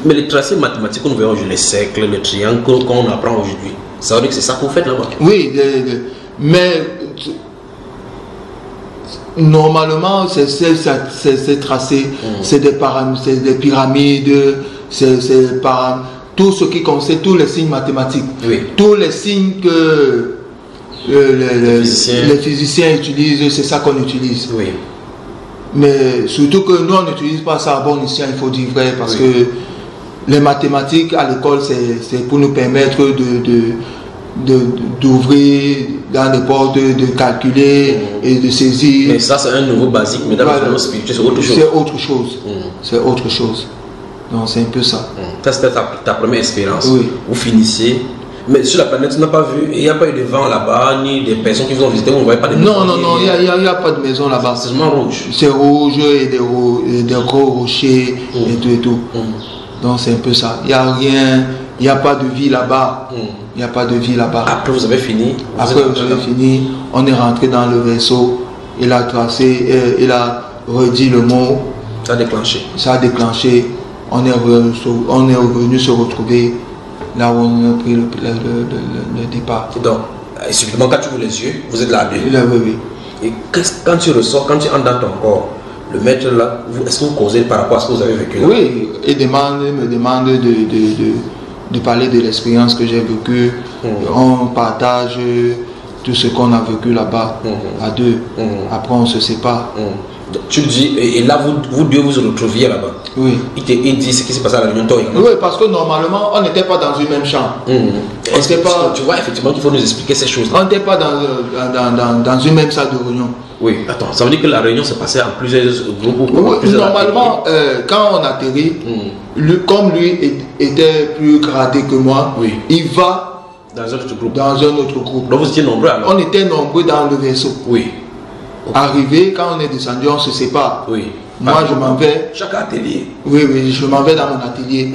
Mais les tracés mathématiques que nous voyons aujourd'hui, les cercles, les triangles qu'on apprend aujourd'hui, ça veut dire que c'est ça que vous faites là-bas? Oui, mais normalement c'est tracé, c'est des pyramides, tout ce qui concerne tous les signes mathématiques, tous les signes que les physiciens utilisent, c'est ça qu'on utilise. Oui. Mais surtout que nous on n'utilise pas ça à bon escient, il faut dire vrai, parce que les mathématiques à l'école c'est pour nous permettre d'ouvrir dans des portes, de calculer et de saisir. Mais ça, c'est un nouveau basique, mais dans le spirituel, c'est autre chose. C'est autre chose. C'est autre chose. Donc, c'est un peu ça. Ça, c'était ta première expérience. Oui. Vous finissez. Mais sur la planète, tu n'as pas vu, il n'y a pas eu de vent là-bas, ni des personnes qui vous ont visité, vous ne voyez pas de maisons. Non, il n'y a pas de maison là-bas. C'est seulement rouge. C'est rouge et des gros rochers et tout et tout. Donc, c'est un peu ça. Il n'y a rien, il n'y a pas de vie là-bas. Il n'y a pas de vie là-bas. Après, vous avez fini. Après, vous avez fini. On est rentré dans le vaisseau. Il a tracé, il a redit le mot. Ça a déclenché. Ça a déclenché. On est revenu se retrouver là où on a pris le départ. Donc, effectivement, quand tu ouvres les yeux, vous êtes là. Oui. Et quand tu ressors, quand tu entres dans ton corps, le maître là, est-ce que vous causez par rapport à ce que vous avez vécu là? Oui, il me demande de parler de l'expérience que j'ai vécue. On partage tout ce qu'on a vécu là-bas à deux. Après, on se sépare. Tu le dis, et là, vous deux vous retrouviez là-bas. Oui. Il dit ce qui s'est passé à la réunion. Oui, parce que normalement, on n'était pas dans une même chambre. Tu vois, effectivement, qu'il faut nous expliquer ces choses. On n'était pas dans une même salle de réunion. Oui, attends, ça veut dire que la réunion s'est passée en plusieurs groupes ou oui, normalement, quand on atterrit, comme lui était plus gradé que moi, il va dans un autre groupe. Donc vous étiez nombreux alors? On était nombreux dans le vaisseau. Oui. Arrivé, quand on est descendu, on se sépare. Oui. Moi, je m'en vais. Chaque atelier. Oui, je m'en vais dans mon atelier,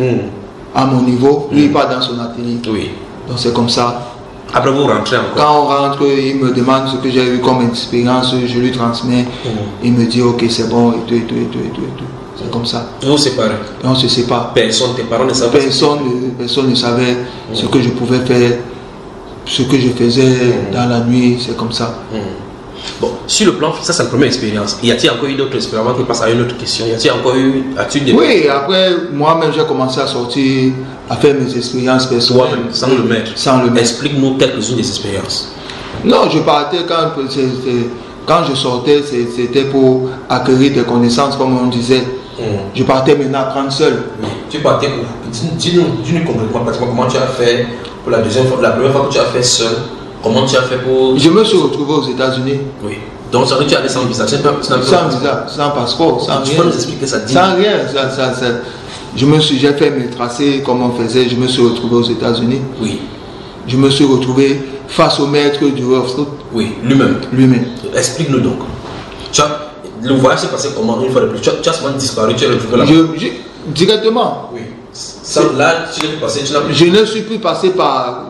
à mon niveau. Lui, il part dans son atelier. Oui. Donc, c'est comme ça. Après, vous rentrez encore. Quand on rentre, il me demande ce que j'ai eu comme expérience, je lui transmets. Il me dit, ok, c'est bon, et tout. C'est comme ça. Vous vous séparez. Et on se sépare. Personne, tes parents ne savaient pas. Personne ne savait ce que je pouvais faire, ce que je faisais dans la nuit, c'est comme ça. Bon, sur le plan, ça c'est la première expérience. Y a-t-il encore eu d'autres expériences? Avant qu'on passe à une autre question, y a-t-il encore eu, Oui, après, moi-même, j'ai commencé à sortir, à faire mes expériences personnelles. Toi-même, sans le maître. Sans le maître. Explique-nous quelques-unes des expériences. Non, je partais quand je sortais, c'était pour acquérir des connaissances, comme on disait. Je partais maintenant apprendre seul. Oui. Tu partais où? Dis-nous complètement comment tu as fait pour la première fois que tu as fait seul. Comment tu as fait pour... Je me suis retrouvé aux États-Unis. Oui. Donc ça veut dire que tu allais sans visa, sans visa, sans passeport, sans rien. Tu peux nous expliquer ça? Sans rien. J'ai fait mes tracés comme on faisait. Je me suis retrouvé aux États-Unis. Oui. Je me suis retrouvé face au maître du Rothschild. Oui, lui-même. Lui-même. Explique-nous donc. Le voyage s'est passé comment une fois de plus? Tu as souvent disparu, tu es retrouvé là-bas? Directement. Oui. Là, tu es passé, je ne suis plus passé par...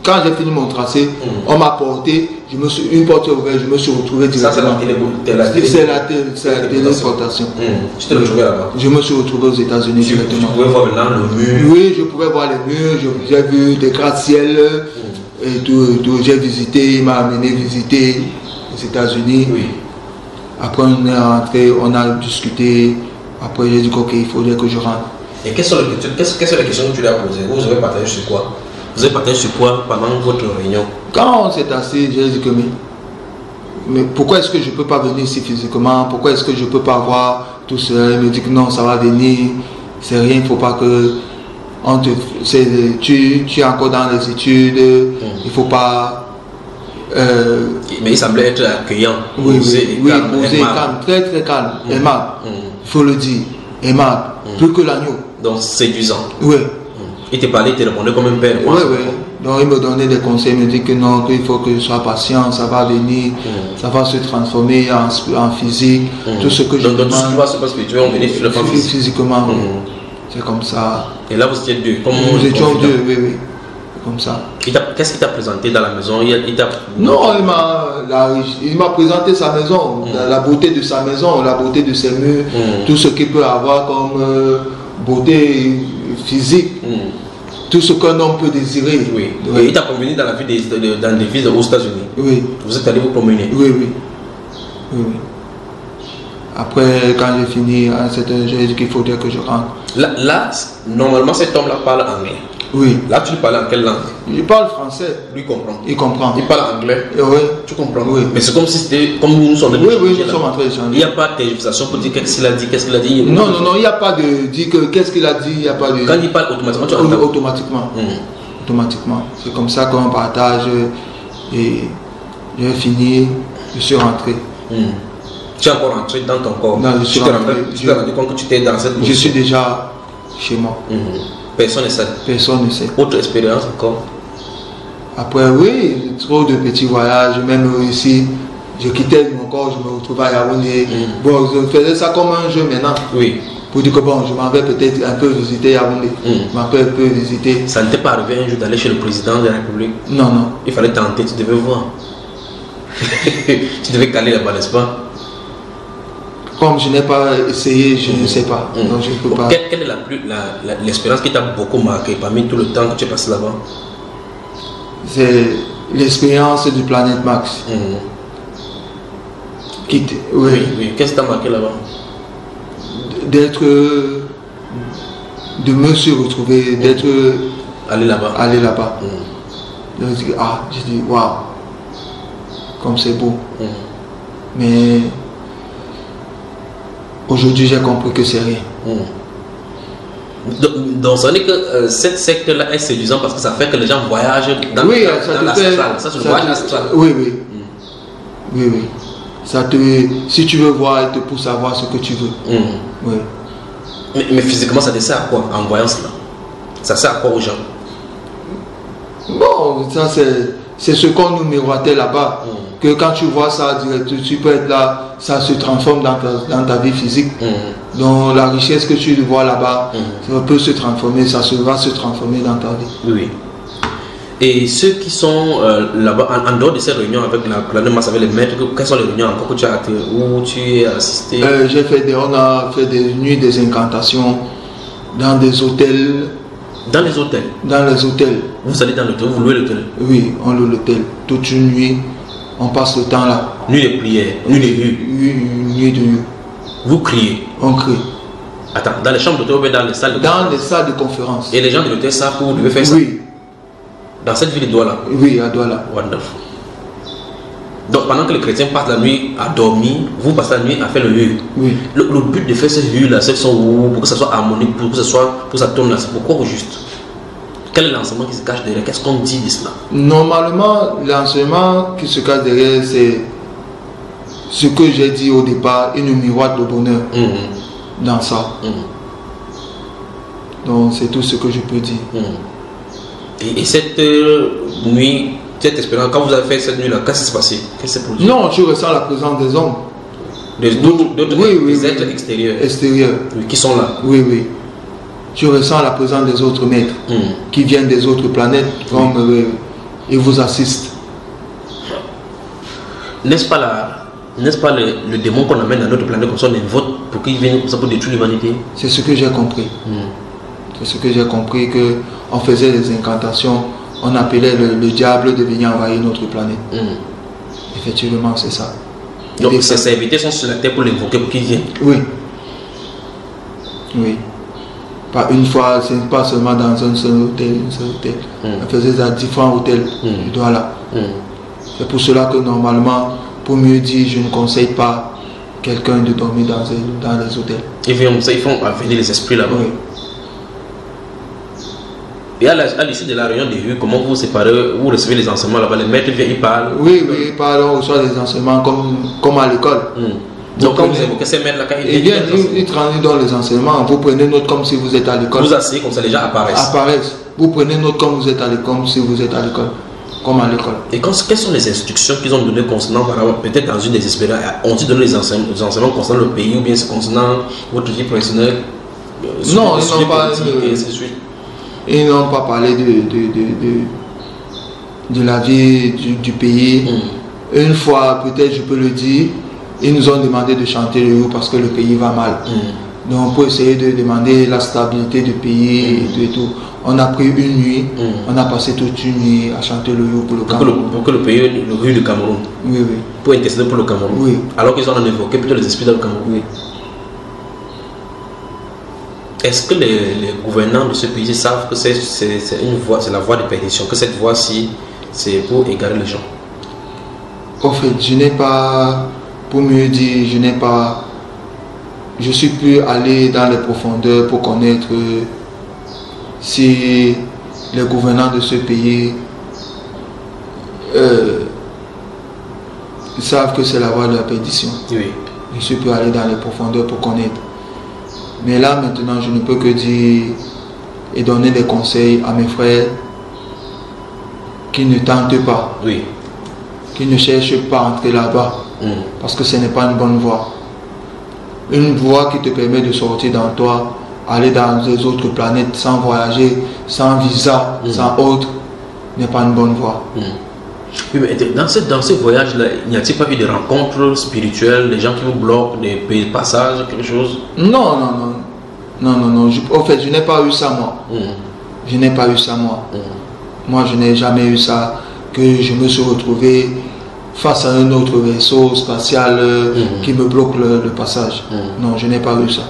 Quand j'ai fini mon tracé, on m'a porté, une porte est ouverte, je me suis retrouvé directement. C'est la téléportation. Tu t'es retrouvé là-bas? Je me suis retrouvé aux États-Unis directement. Tu pouvais voir maintenant le mur? Oui, je pouvais voir les murs, j'ai vu des gratte-ciel et tout. J'ai visité, il m'a amené visiter les États-Unis. Oui. Après, on est rentré, on a discuté. Après, j'ai dit qu'il faudrait que je rentre. Et quelles sont les questions que tu lui as posées? Vous avez partagé sur quoi? Vous avez partagé sur quoi pendant votre réunion? Quand on s'est assis, j'ai dit que mais pourquoi est-ce que je ne peux pas venir ici physiquement? Pourquoi est-ce que je ne peux pas voir tout cela? Il me dit que non, ça va venir. C'est rien, il ne faut pas que... tu es encore dans les études, il ne faut pas... mais il semblait être accueillant. Oui, calme, très très calme, aimable. Il faut le dire, aimable, plus que l'agneau. Donc séduisant. Oui. Il te parlait, il te répondait comme un père. Oui. Donc il me donnait des conseils, il me dit que non, qu'il faut que je sois patient, ça va venir, ça va se transformer en physique, tout ce que je demande. Donc tout ce qui va se passer spirituel, on venait sur le plan physique. Physiquement, c'est comme ça. Et là vous étiez deux. Nous étions deux, oui. Comme ça. Qu'est-ce qu'il t'a présenté dans la maison? Non, il m'a présenté sa maison, la beauté de sa maison, la beauté de ses murs, tout ce qu'il peut avoir comme beauté physique, tout ce qu'un homme peut désirer. Oui. Et il t'a promené dans la ville dans des villes aux États-Unis. Oui. Vous êtes allé vous promener. Oui. Après, quand j'ai fini, j'ai dit qu'il faudrait que je rentre. Là, normalement, cet homme-là parle anglais. Oui. Là, tu parles en quelle langue? Je parle français. Lui comprend. Il comprend. Il parle anglais. Oui. Tu comprends? Oui. Mais c'est comme si c'était comme nous sommes en train d'échanger. Oui, nous sommes en train d'échanger. Il n'y a pas de tergiversation pour dire qu'est-ce qu'il a dit, Non, il n'y a pas de dire qu'est-ce qu'il a dit, il n'y a pas de... Quand il parle automatiquement, tu entends. Automatiquement. automatiquement. C'est comme ça qu'on partage et j'ai fini, je suis rentré. Tu es encore rentré dans ton corps? Non, je suis rentré. Tu t'es rendu compte que tu étais dans cette position? Je suis déjà chez moi. Personne ne sait? Personne ne sait. Autre expérience encore? Après, oui, trop de petits voyages, même ici. Je quittais mon corps, je me retrouvais à Yaoundé. Bon, je faisais ça comme un jeu maintenant. Oui. Pour dire que bon, je m'en vais peut-être un peu visiter Yaoundé. Je m'en vais un peu visiter. Ça ne t'est pas arrivé un jour d'aller chez le président de la République? Non, non. Il fallait tenter, tu devais voir. Tu devais caler là-bas, n'est-ce pas? Comme je n'ai pas essayé, je ne sais pas. Donc je ne peux pas. Quelle est l'expérience qui t'a beaucoup marqué parmi tout le temps que tu es passé là-bas? C'est l'expérience du Planète Max. Oui. Qu'est-ce qui t'a marqué là-bas? D'être, de me se retrouver, d'être aller là-bas. Je dis waouh, comme c'est beau. Mais aujourd'hui j'ai compris que c'est rien. Donc ça veut dire que cette secte-là est séduisante parce que ça fait que les gens voyagent dans l'astral. Ça c'est le voyage astral. Oui. Ça si tu veux voir, il te pousse à voir ce que tu veux. Oui. Mais physiquement, ça te sert à quoi en voyant cela? Ça sert à quoi aux gens? Bon, ça c'est ce qu'on nous miroitait là-bas. Que quand tu vois ça, tu peux être là, ça se transforme dans ta vie physique. Donc la richesse que tu vois là-bas, ça peut se transformer, va se transformer dans ta vie. Oui. Et ceux qui sont là-bas, en dehors de ces réunions avec la Planète Max, avec les maîtres, quelles sont les réunions encore que tu as où tu as assisté? On a fait des nuits, des incantations dans des hôtels. Dans les hôtels? Dans les hôtels. Vous allez dans l'hôtel, vous louez l'hôtel? Oui, on loue l'hôtel. Toute une nuit, on passe le temps là. Nuit de prière, nuit de rue? Nuit de rue. Vous criez? On crie. Attends, dans les chambres d'hôtel ou bien dans les salles de conférence? Dans les salles de conférence. Et les gens de l'hôtel savent que vous devez faire ça? Oui. Dans cette ville de Douala? Oui, à Douala. Wonderful. Donc pendant que les chrétiens passent la nuit à dormir, vous passez la nuit à faire le hue. Oui. Le but de faire ce hue là, c'est pour que ça soit harmonique, pour que ça tourne là, c'est pourquoi au juste? Quel est l'enseignement qui se cache derrière? Qu'est-ce qu'on dit de cela? Normalement, l'enseignement qui se cache derrière, c'est ce que j'ai dit au départ, une miroite de bonheur dans ça. Donc c'est tout ce que je peux dire. Et cette nuit, cette expérience, quand vous avez fait cette nuit-là, qu'est-ce qui s'est passé? Qu'est-ce que c'est pour dire? Non, tu ressens la présence des hommes. Des êtres extérieurs. Oui, qui sont là. Oui. Tu ressens la présence des autres maîtres qui viennent des autres planètes, comme ils vous assistent. N'est-ce pas le démon qu'on amène à notre planète comme ça, on invoque pour qu'il vienne comme ça pour détruire l'humanité? C'est ce que j'ai compris. C'est ce que j'ai compris, qu'on faisait des incantations, on appelait le diable de venir envahir notre planète. Effectivement, c'est ça. Donc ces serviteurs sont sur la terre pour l'invoquer, pour qu'il vienne? Oui. Pas une fois, ce n'est pas seulement dans un seul hôtel, On faisait ça à différents hôtels de Douala. C'est pour cela que normalement, pour mieux dire, je ne conseille pas quelqu'un de dormir dans les hôtels. Ils font venir les esprits là-bas. Oui. Et à l'issue de la réunion des rues, comment vous séparez, vous recevez les enseignements là-bas? Les maîtres viennent, ils parlent? Oui, ils parlent, on reçoit des enseignements comme à l'école. Donc quand vous évoquez ces maîtres là, quand ils viennent, ils transmettent dans les enseignements, vous prenez note comme si vous êtes à l'école. Vous asseyez comme ça, les gens apparaissent. Vous prenez note comme vous êtes à l'école, comme si vous êtes à l'école. Comme à l'école. Et quelles sont les instructions qu'ils ont données concernant, peut-être dans une des expériences, ont-ils donné les enseignements concernant le pays ou bien concernant votre vie professionnelle? Non, ils n'ont pas parlé de la vie du pays. Une fois, peut-être je peux le dire, ils nous ont demandé de chanter le hymne parce que le pays va mal. Donc pour essayer de demander la stabilité du pays et tout. On a pris une nuit, on a passé toute une nuit à chanter le hymne pour le Cameroun. Pour que le pays, le rue du Cameroun. Oui. Pour intercéder pour le Cameroun. Oui. Alors qu'ils ont évoqué plutôt les esprits dans le Cameroun. Oui. Est-ce que les gouvernants de ce pays savent que c'est la voie de perdition, que cette voie-ci, c'est pour égarer les gens? En fait, je n'ai pas, pour mieux dire, je suis plus allé dans les profondeurs pour connaître si les gouvernants de ce pays ils savent que c'est la voie de la perdition. Oui. Je peux aller dans les profondeurs pour connaître. Mais là, maintenant, je ne peux que dire et donner des conseils à mes frères qui ne tentent pas, Oui. qui ne cherchent pas à entrer là-bas, parce que ce n'est pas une bonne voie. Une voie qui te permet de sortir dans toi, aller dans les autres planètes sans voyager, sans visa, sans autre, n'est pas une bonne voie. Oui, mais dans ce voyage-là, n'y a-t-il pas eu des rencontres spirituelles, des gens qui vous bloquent, des passages, quelque chose? Non. Au fait, je n'ai pas eu ça, moi. Je n'ai pas eu ça, moi. Moi, je n'ai jamais eu ça, que je me suis retrouvé face à un autre vaisseau spatial qui me bloque le passage. Non, je n'ai pas eu ça.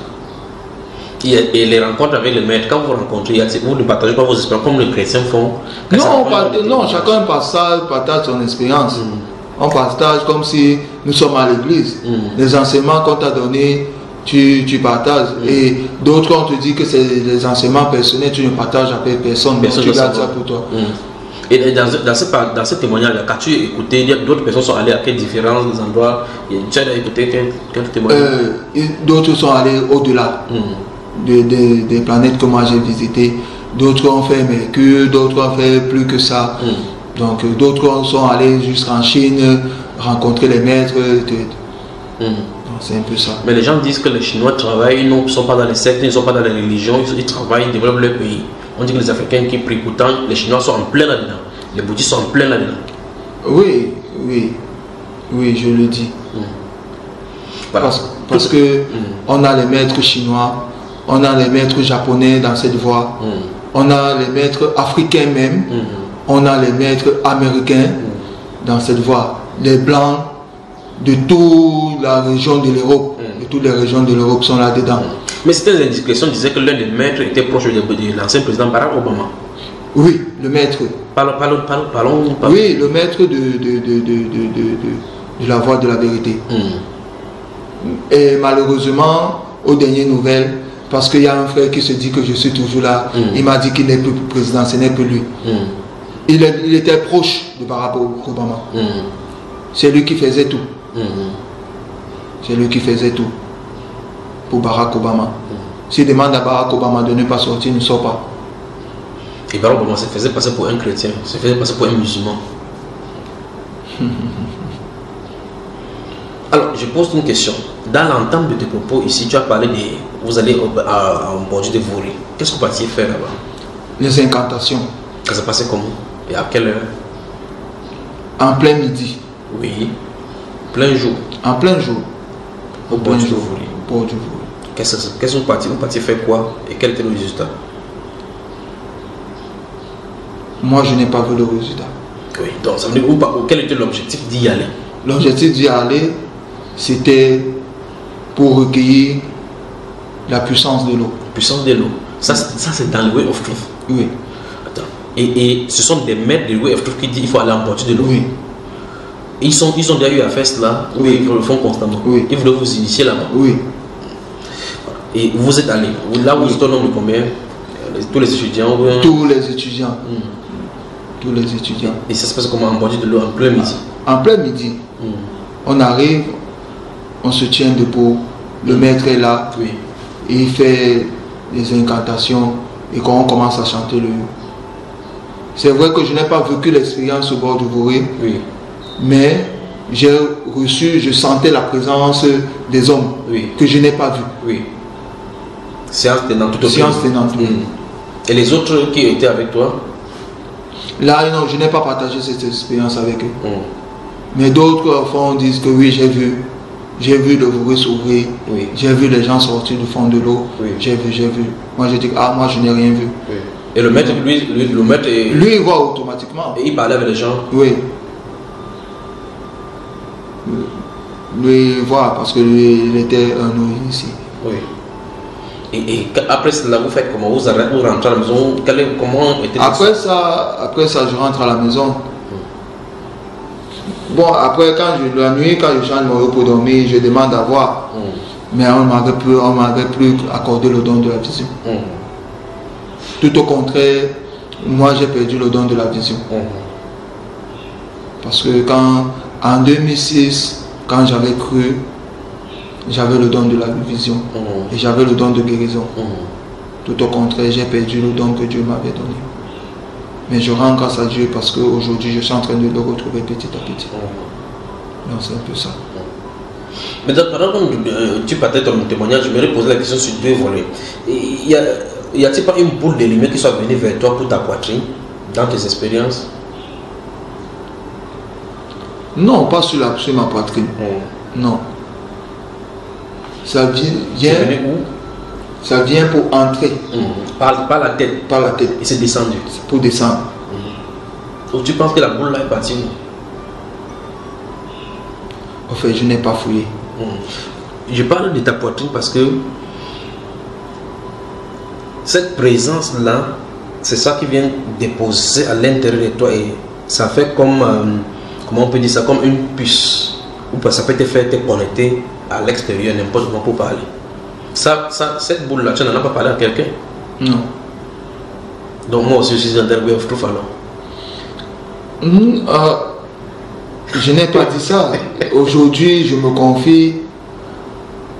Et les rencontres avec les maîtres, quand vous rencontrez, vous ne partagez pas vos expériences comme les chrétiens font? Non, chacun partage son expérience. On partage comme si nous sommes à l'église. Les enseignements qu'on t'a donnés, tu partages. Et d'autres, on te dit que c'est des enseignements personnels, tu ne partages avec personne. Tu gardes ça pour toi. Et dans ce témoignage-là, qu'as-tu écouté? D'autres personnes sont allées à quels différents endroits? Tu as écouté quel témoignage? D'autres sont allés au-delà des planètes que moi j'ai visitées. D'autres ont fait Mercure, d'autres ont fait plus que ça. Donc d'autres sont allés jusqu'en Chine, rencontrer les maîtres. C'est un peu ça. Mais les gens disent que les Chinois travaillent, ils ne sont pas dans les sectes, ils ne sont pas dans les religions, ils travaillent, ils développent leur pays. On dit que les Africains qui prient pourtant, les Chinois sont en plein là-dedans. Les bouddhistes sont en plein là-dedans. Oui, je le dis. Voilà. Parce que on a les maîtres chinois, on a les maîtres japonais dans cette voie, on a les maîtres africains même, on a les maîtres américains dans cette voie. Les blancs de toute la région de l'Europe, de toutes les régions de l'Europe sont là-dedans. Mais c'était une discussion, disait que l'un des maîtres était proche de l'ancien président Barack Obama. Oui, le maître. Parlons. Oui, le maître de la voie de la vérité. Et malheureusement, aux dernières nouvelles, parce qu'il y a un frère qui se dit que je suis toujours là, il m'a dit qu'il n'est plus président, ce n'est plus lui. Il était proche de Barack Obama. C'est lui qui faisait tout. C'est lui qui faisait tout pour Barack Obama. S'il demande à Barack Obama de ne pas sortir, il ne sort pas. Et Barack Obama se faisait passer pour un chrétien, se faisait passer pour un musulman. Alors, je pose une question. Dans l'entame de tes propos ici, tu as parlé de... Vous allez en bordure de Vouri. Qu'est-ce que vous partiez faire là-bas? Les incantations. Ça s'est passé comment? Et à quelle heure? En plein midi. Oui. Plein jour. En plein jour. Au bord du Vouri. Au bord du Vouri. Qu'est-ce que vous partiez? Vous partiez faire quoi? Et quel était le résultat? Moi, je n'ai pas vu le résultat. Oui. Donc, ça veut dire quel était l'objectif d'y aller? L'objectif d'y aller, c'était pour recueillir la puissance de l'eau. La puissance de l'eau. Ça c'est dans le Way of Truth. Oui. Attends. Et ce sont des maîtres du Way of Truth qui disent qu'il faut aller en bordure de l'eau. Oui. Ils ont déjà eu à faire cela. Oui. Ils le font constamment. Oui. Ils voulaient vous initier là-bas. Oui. Et vous êtes allé. Là, vous êtes au nombre de combien? Tous les étudiants? Tous les étudiants. Tous les étudiants. Et ça se passe comment en bordure de l'eau en plein midi? En plein midi. On arrive, on se tient debout, le maître est là, oui. Et il fait des incantations et quand on commence à chanter le hymne. C'est vrai que je n'ai pas vécu l'expérience au bord du Vouri, oui. Mais j'ai reçu, je sentais la présence des hommes que je n'ai pas vus. Oui. Séance tenante tout au Séance tenante. Et les autres qui étaient avec toi? Là, non, je n'ai pas partagé cette expérience avec eux. Mais d'autres, au fond, disent que oui, j'ai vu le Vouri s'ouvrir, j'ai vu les gens sortir du fond de l'eau, j'ai vu. Moi, je dis, moi, je n'ai rien vu. Oui. Et le maître, lui, il voit automatiquement. Et il parlait avec les gens? Oui. Lui, il voit, parce que lui, il était un nouveau ici. Oui. Et après cela, vous faites comment? Vous rentrez à la maison? Comment était après ça, je rentre à la maison. Bon, après, la nuit, quand je change mon repos pour dormir, je demande à voir. Mais on ne m'avait plus accordé le don de la vision. Tout au contraire, Moi, j'ai perdu le don de la vision. Parce que en 2006, quand j'avais cru, j'avais le don de la vision. Et j'avais le don de guérison. Tout au contraire, j'ai perdu le don que Dieu m'avait donné. Mais je rends grâce à Dieu parce qu'aujourd'hui, je suis en train de le retrouver petit à petit. Donc c'est un peu ça. Mais pendant que tu partais ton témoignage, je me poser la question sur deux volets. Y a-t-il pas une boule de lumière qui soit venue vers toi pour ta poitrine, dans tes expériences? Non, pas sur ma poitrine. Non. Ça vient où? Ça vient pour entrer. Par la tête. Par la tête. Et c'est descendu. C'est pour descendre. Donc tu penses que la boule là est partie où? En fait, je n'ai pas fouillé. Je parle de ta poitrine parce que cette présence-là, c'est ça qui vient déposer à l'intérieur de toi et ça fait comme, comment on peut dire ça, comme une puce. Ou ça peut te faire te connecter à l'extérieur, n'importe comment pour parler. Cette boule-là, tu n'en as pas parlé à quelqu'un? Non. Donc moi aussi, je suis dans le way of truth alors. Je n'ai pas dit ça. Aujourd'hui, je me confie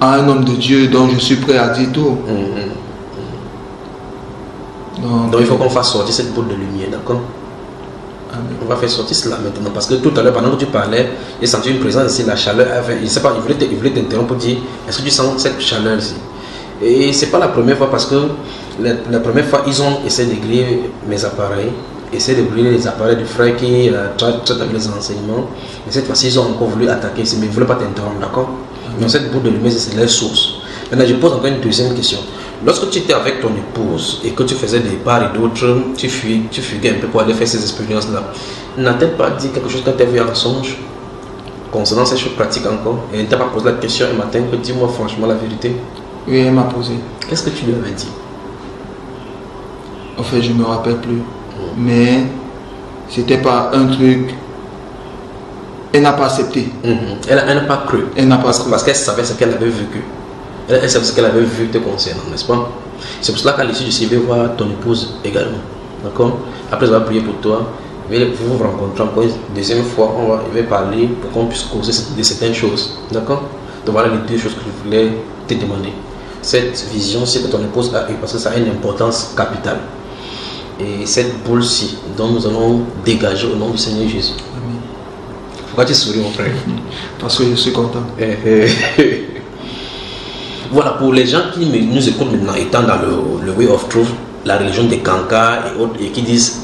à un homme de Dieu dont je suis prêt à dire tout. Donc il faut qu'on fasse sortir cette boule de lumière, d'accord? On va faire sortir cela maintenant parce que tout à l'heure, pendant que tu parlais, j'ai senti une présence ici, la chaleur. Je ne sais pas, il voulait t'interrompre pour dire est-ce que tu sens cette chaleur ici? Et c'est pas la première fois parce que la première fois, ils ont essayé de griller mes appareils. Essayer de brûler les appareils du frère qui traite avec les enseignements. Mais cette fois-ci, ils ont encore voulu attaquer ici, mais ils ne voulaient pas t'interrompre, d'accord? Donc cette boule de lumière, c'est leur source. Maintenant, je pose encore une deuxième question. Lorsque tu étais avec ton épouse et que tu faisais des parts et d'autres, tu fuguais un peu pour aller faire ces expériences-là, n'a-t-elle pas dit quelque chose quand tu as vu en songe concernant ces choses pratiques encore? Et elle ne t'a pas posé la question un matin que dis-moi franchement la vérité? Oui, elle m'a posé. Qu'est-ce que tu lui avais dit? En fait, je ne me rappelle plus. Mais c'était pas un truc. Elle n'a pas accepté. Elle n'a pas cru. Elle n'a pas cru. Parce qu'elle savait ce qu'elle avait vécu. Elle savait ce qu'elle avait vu te concernant, n'est-ce pas? C'est pour cela qu'à l'issue, je vais voir ton épouse également. D'accord? Après, je vais prier pour toi. Vous vous rencontrez encore une deuxième fois. Je vais parler pour qu'on puisse causer de certaines choses. D'accord? Donc voilà les deux choses que je voulais te demander. Cette vision, c'est que ton épouse a eu, parce que ça a une importance capitale. Et cette boule-ci, dont nous allons dégager au nom du Seigneur Jésus. Amen. Pourquoi tu souris, mon frère? Parce que je suis content. Voilà, pour les gens qui nous écoutent maintenant, étant dans le Way of Truth, la religion des Kanka et autres, et qui disent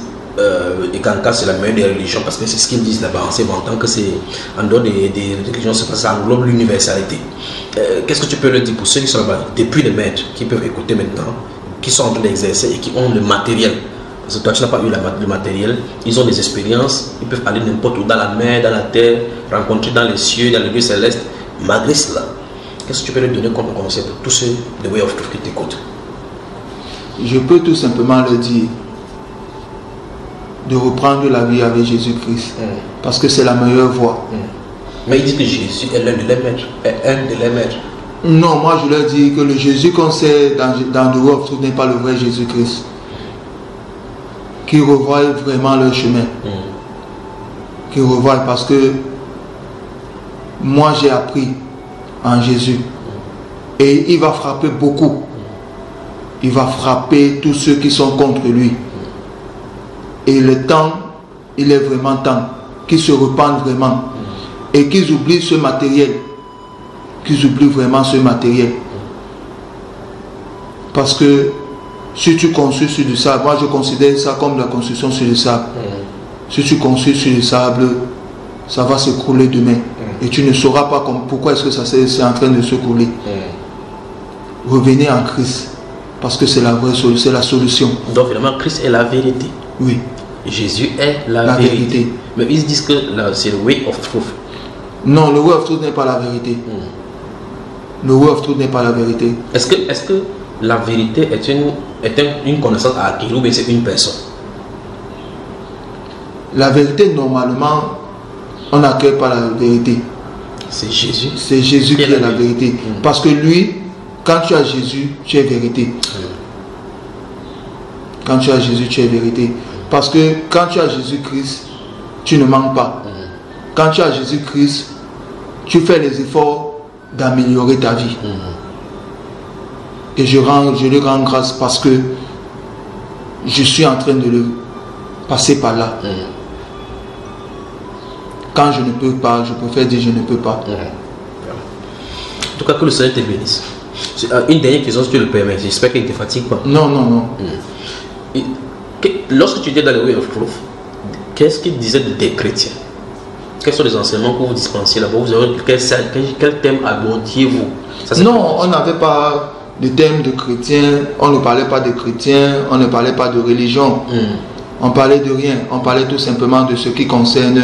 les Kanka c'est la meilleure des religions, parce que c'est ce qu'ils disent là-bas, en tant que c'est en dehors des religions, ça englobe l'universalité. Qu'est-ce que tu peux leur dire pour ceux qui sont là-bas, depuis les maîtres, qui peuvent écouter maintenant, qui sont en train d'exercer et qui ont le matériel? Parce que toi, tu n'as pas eu le matériel, ils ont des expériences, ils peuvent aller n'importe où, dans la mer, dans la terre, rencontrer dans les cieux, dans les lieux célestes. Malgré cela, qu'est-ce que tu peux leur donner comme conseil pour tous ceux de Way of Truth qui t'écoutent? Je peux tout simplement leur dire de reprendre la vie avec Jésus-Christ. Parce que c'est la meilleure voie. Mais ils disent que Jésus est l'un de leurs maîtres, est un de leurs maîtres. Non, moi je leur dis que le Jésus qu'on sait dans The Way of Truth n'est pas le vrai Jésus-Christ. Qui revoient vraiment leur chemin. Qui revoient parce que moi j'ai appris en Jésus. Et il va frapper beaucoup. Il va frapper tous ceux qui sont contre lui. Et le temps, il est vraiment temps qu'ils se repentent vraiment. Et qu'ils oublient ce matériel. Qu'ils oublient vraiment ce matériel. Parce que si tu construis sur du sable, moi je considère ça comme la construction sur le sable. Si tu construis sur le sable, ça va s'écrouler demain. Et tu ne sauras pas pourquoi est-ce que ça c'est en train de s'écrouler. Revenez en Christ. Parce que c'est la vraie solution, c'est la solution. Donc finalement, Christ est la vérité. Oui. Jésus est la vérité. Mais ils disent que c'est le Way of Truth. Non, le Way of Truth n'est pas la vérité. Le Way of Truth n'est pas la vérité. Est-ce que la vérité est une connaissance à acquérir ou bien c'est une personne? La vérité, normalement, on n'acquiert pas la vérité. C'est Jésus. C'est Jésus qui est la vérité. Parce que lui, quand tu as Jésus, tu es vérité. Quand tu as Jésus, tu es vérité. Parce que quand tu as Jésus-Christ, tu ne manques pas. Quand tu as Jésus-Christ, tu fais les efforts d'améliorer ta vie. Et je lui rends grâce parce que je suis en train de le passer par là. Quand je ne peux pas, je préfère dire je ne peux pas. En tout cas, que le Seigneur te bénisse. Une dernière question, si tu le permets. J'espère qu'il ne te fatigue pas. Non, non, non. Lorsque tu étais dans le Way of Truth, qu'est-ce qu'ils disaient des chrétiens? Quels sont les enseignements que vous dispensiez là-bas? Quel thème abordiez-vous? Non, on n'avait pas de thème de chrétiens. On ne parlait pas de chrétiens. On ne parlait pas de religion. On parlait de rien. On parlait tout simplement de ce qui concerne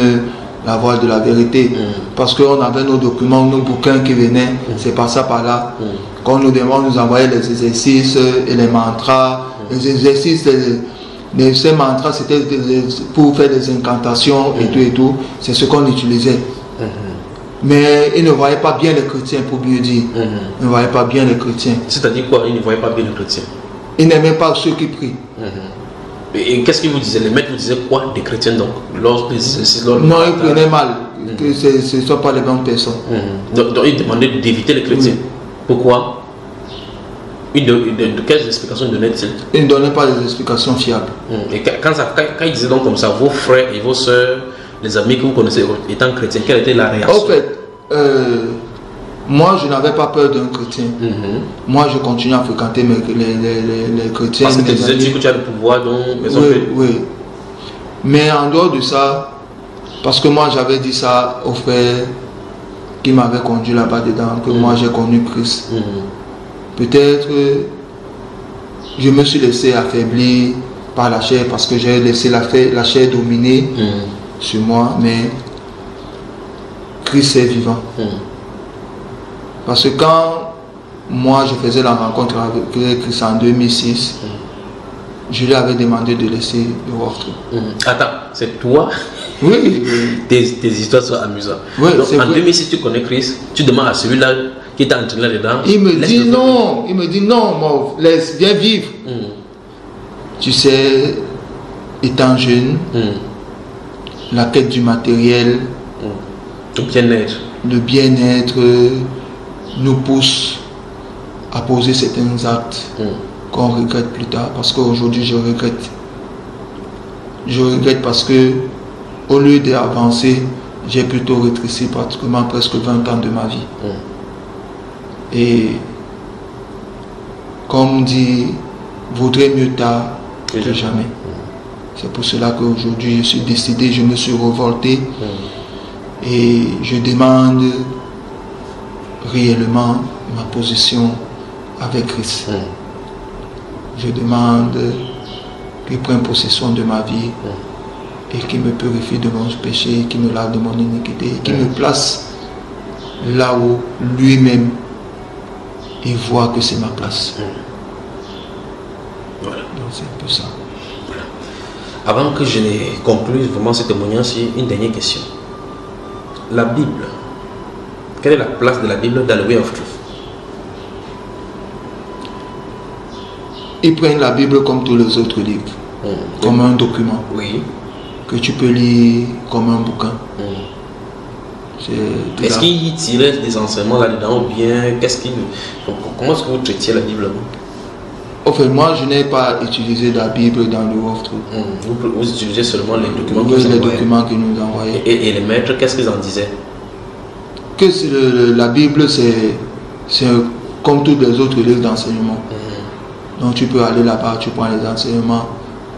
la voie de la vérité. Parce qu'on avait nos documents, nos bouquins qui venaient. C'est par ça, par là. Quand on nous demande, nous envoyait les exercices et les mantras. Les exercices, ces mantras, c'était pour faire des incantations et tout et tout. C'est ce qu'on utilisait. Mais ils ne voyaient pas bien les chrétiens, pour mieux dire. Ils ne voyaient pas bien les chrétiens. C'est-à-dire quoi? Ils ne voyaient pas bien les chrétiens? Ils n'aimaient pas ceux qui prient. Et qu'est-ce qu'ils vous disaient? Les maîtres vous disaient quoi des chrétiens donc? Non, ils prenaient mal. Que ce ne sont pas les bonnes personnes. Donc ils demandaient d'éviter les chrétiens. Pourquoi? De quelles explications donnaient-ils? Ils ne donnaient pas des explications fiables. Et quand ils disaient donc comme ça, vos frères et vos soeurs, les amis que vous connaissez étant chrétiens, quelle était la réaction? En fait, moi je n'avais pas peur d'un chrétien. Moi je continue à fréquenter les chrétiens. Parce que tu disais que tu as le pouvoir donc... Oui. Mais en dehors de ça, parce que moi j'avais dit ça aux frères qui m'avaient conduit là-bas dedans, que moi j'ai connu Christ. Peut-être je me suis laissé affaiblir par la chair parce que j'ai laissé la chair dominer sur moi, mais Christ est vivant. Parce que quand moi je faisais la rencontre avec Christ en 2006, je lui avais demandé de laisser le World Truth. Attends, c'est toi? Oui. Tes histoires sont amusantes. Oui, donc en 2006 tu connais Christ, tu demandes à celui-là qui t'a entraîné là-dedans. Il me dit non, laisse, viens vivre. Tu sais, étant jeune, la quête du matériel, le bien-être nous pousse à poser certains actes qu'on regrette plus tard. Parce qu'aujourd'hui je regrette. Je regrette parce que au lieu d'avancer, j'ai plutôt rétréci pratiquement presque 20 ans de ma vie. Et comme on dit, vaudrait mieux tard que jamais. C'est pour cela qu'aujourd'hui je suis décidé, je me suis révolté et je demande réellement ma position avec Christ. Je demande qu'il prenne possession de ma vie et qu'il me purifie de mon péché, qu'il me lave de mon iniquité, et qu'il me place là où lui-même il voit que c'est ma place. Voilà. Donc c'est un peu ça. Voilà. Avant que je ne conclue vraiment ce témoignage, une dernière question. La Bible, quelle est la place de la Bible dans le Way of Truth? Ils prennent la Bible comme tous les autres livres, comme un document que tu peux lire comme un bouquin. Est-ce qu'il tirait des enseignements là-dedans ou bien comment est-ce que vous traitiez la Bible? En fait, moi je n'ai pas utilisé la Bible dans le Way of Truth. Vous utilisez seulement les documents qu'ils nous envoyaient. Et les maîtres, qu'est-ce qu'ils en disaient? Que la Bible c'est comme tous les autres livres d'enseignement. Donc tu peux aller là-bas, tu prends les enseignements.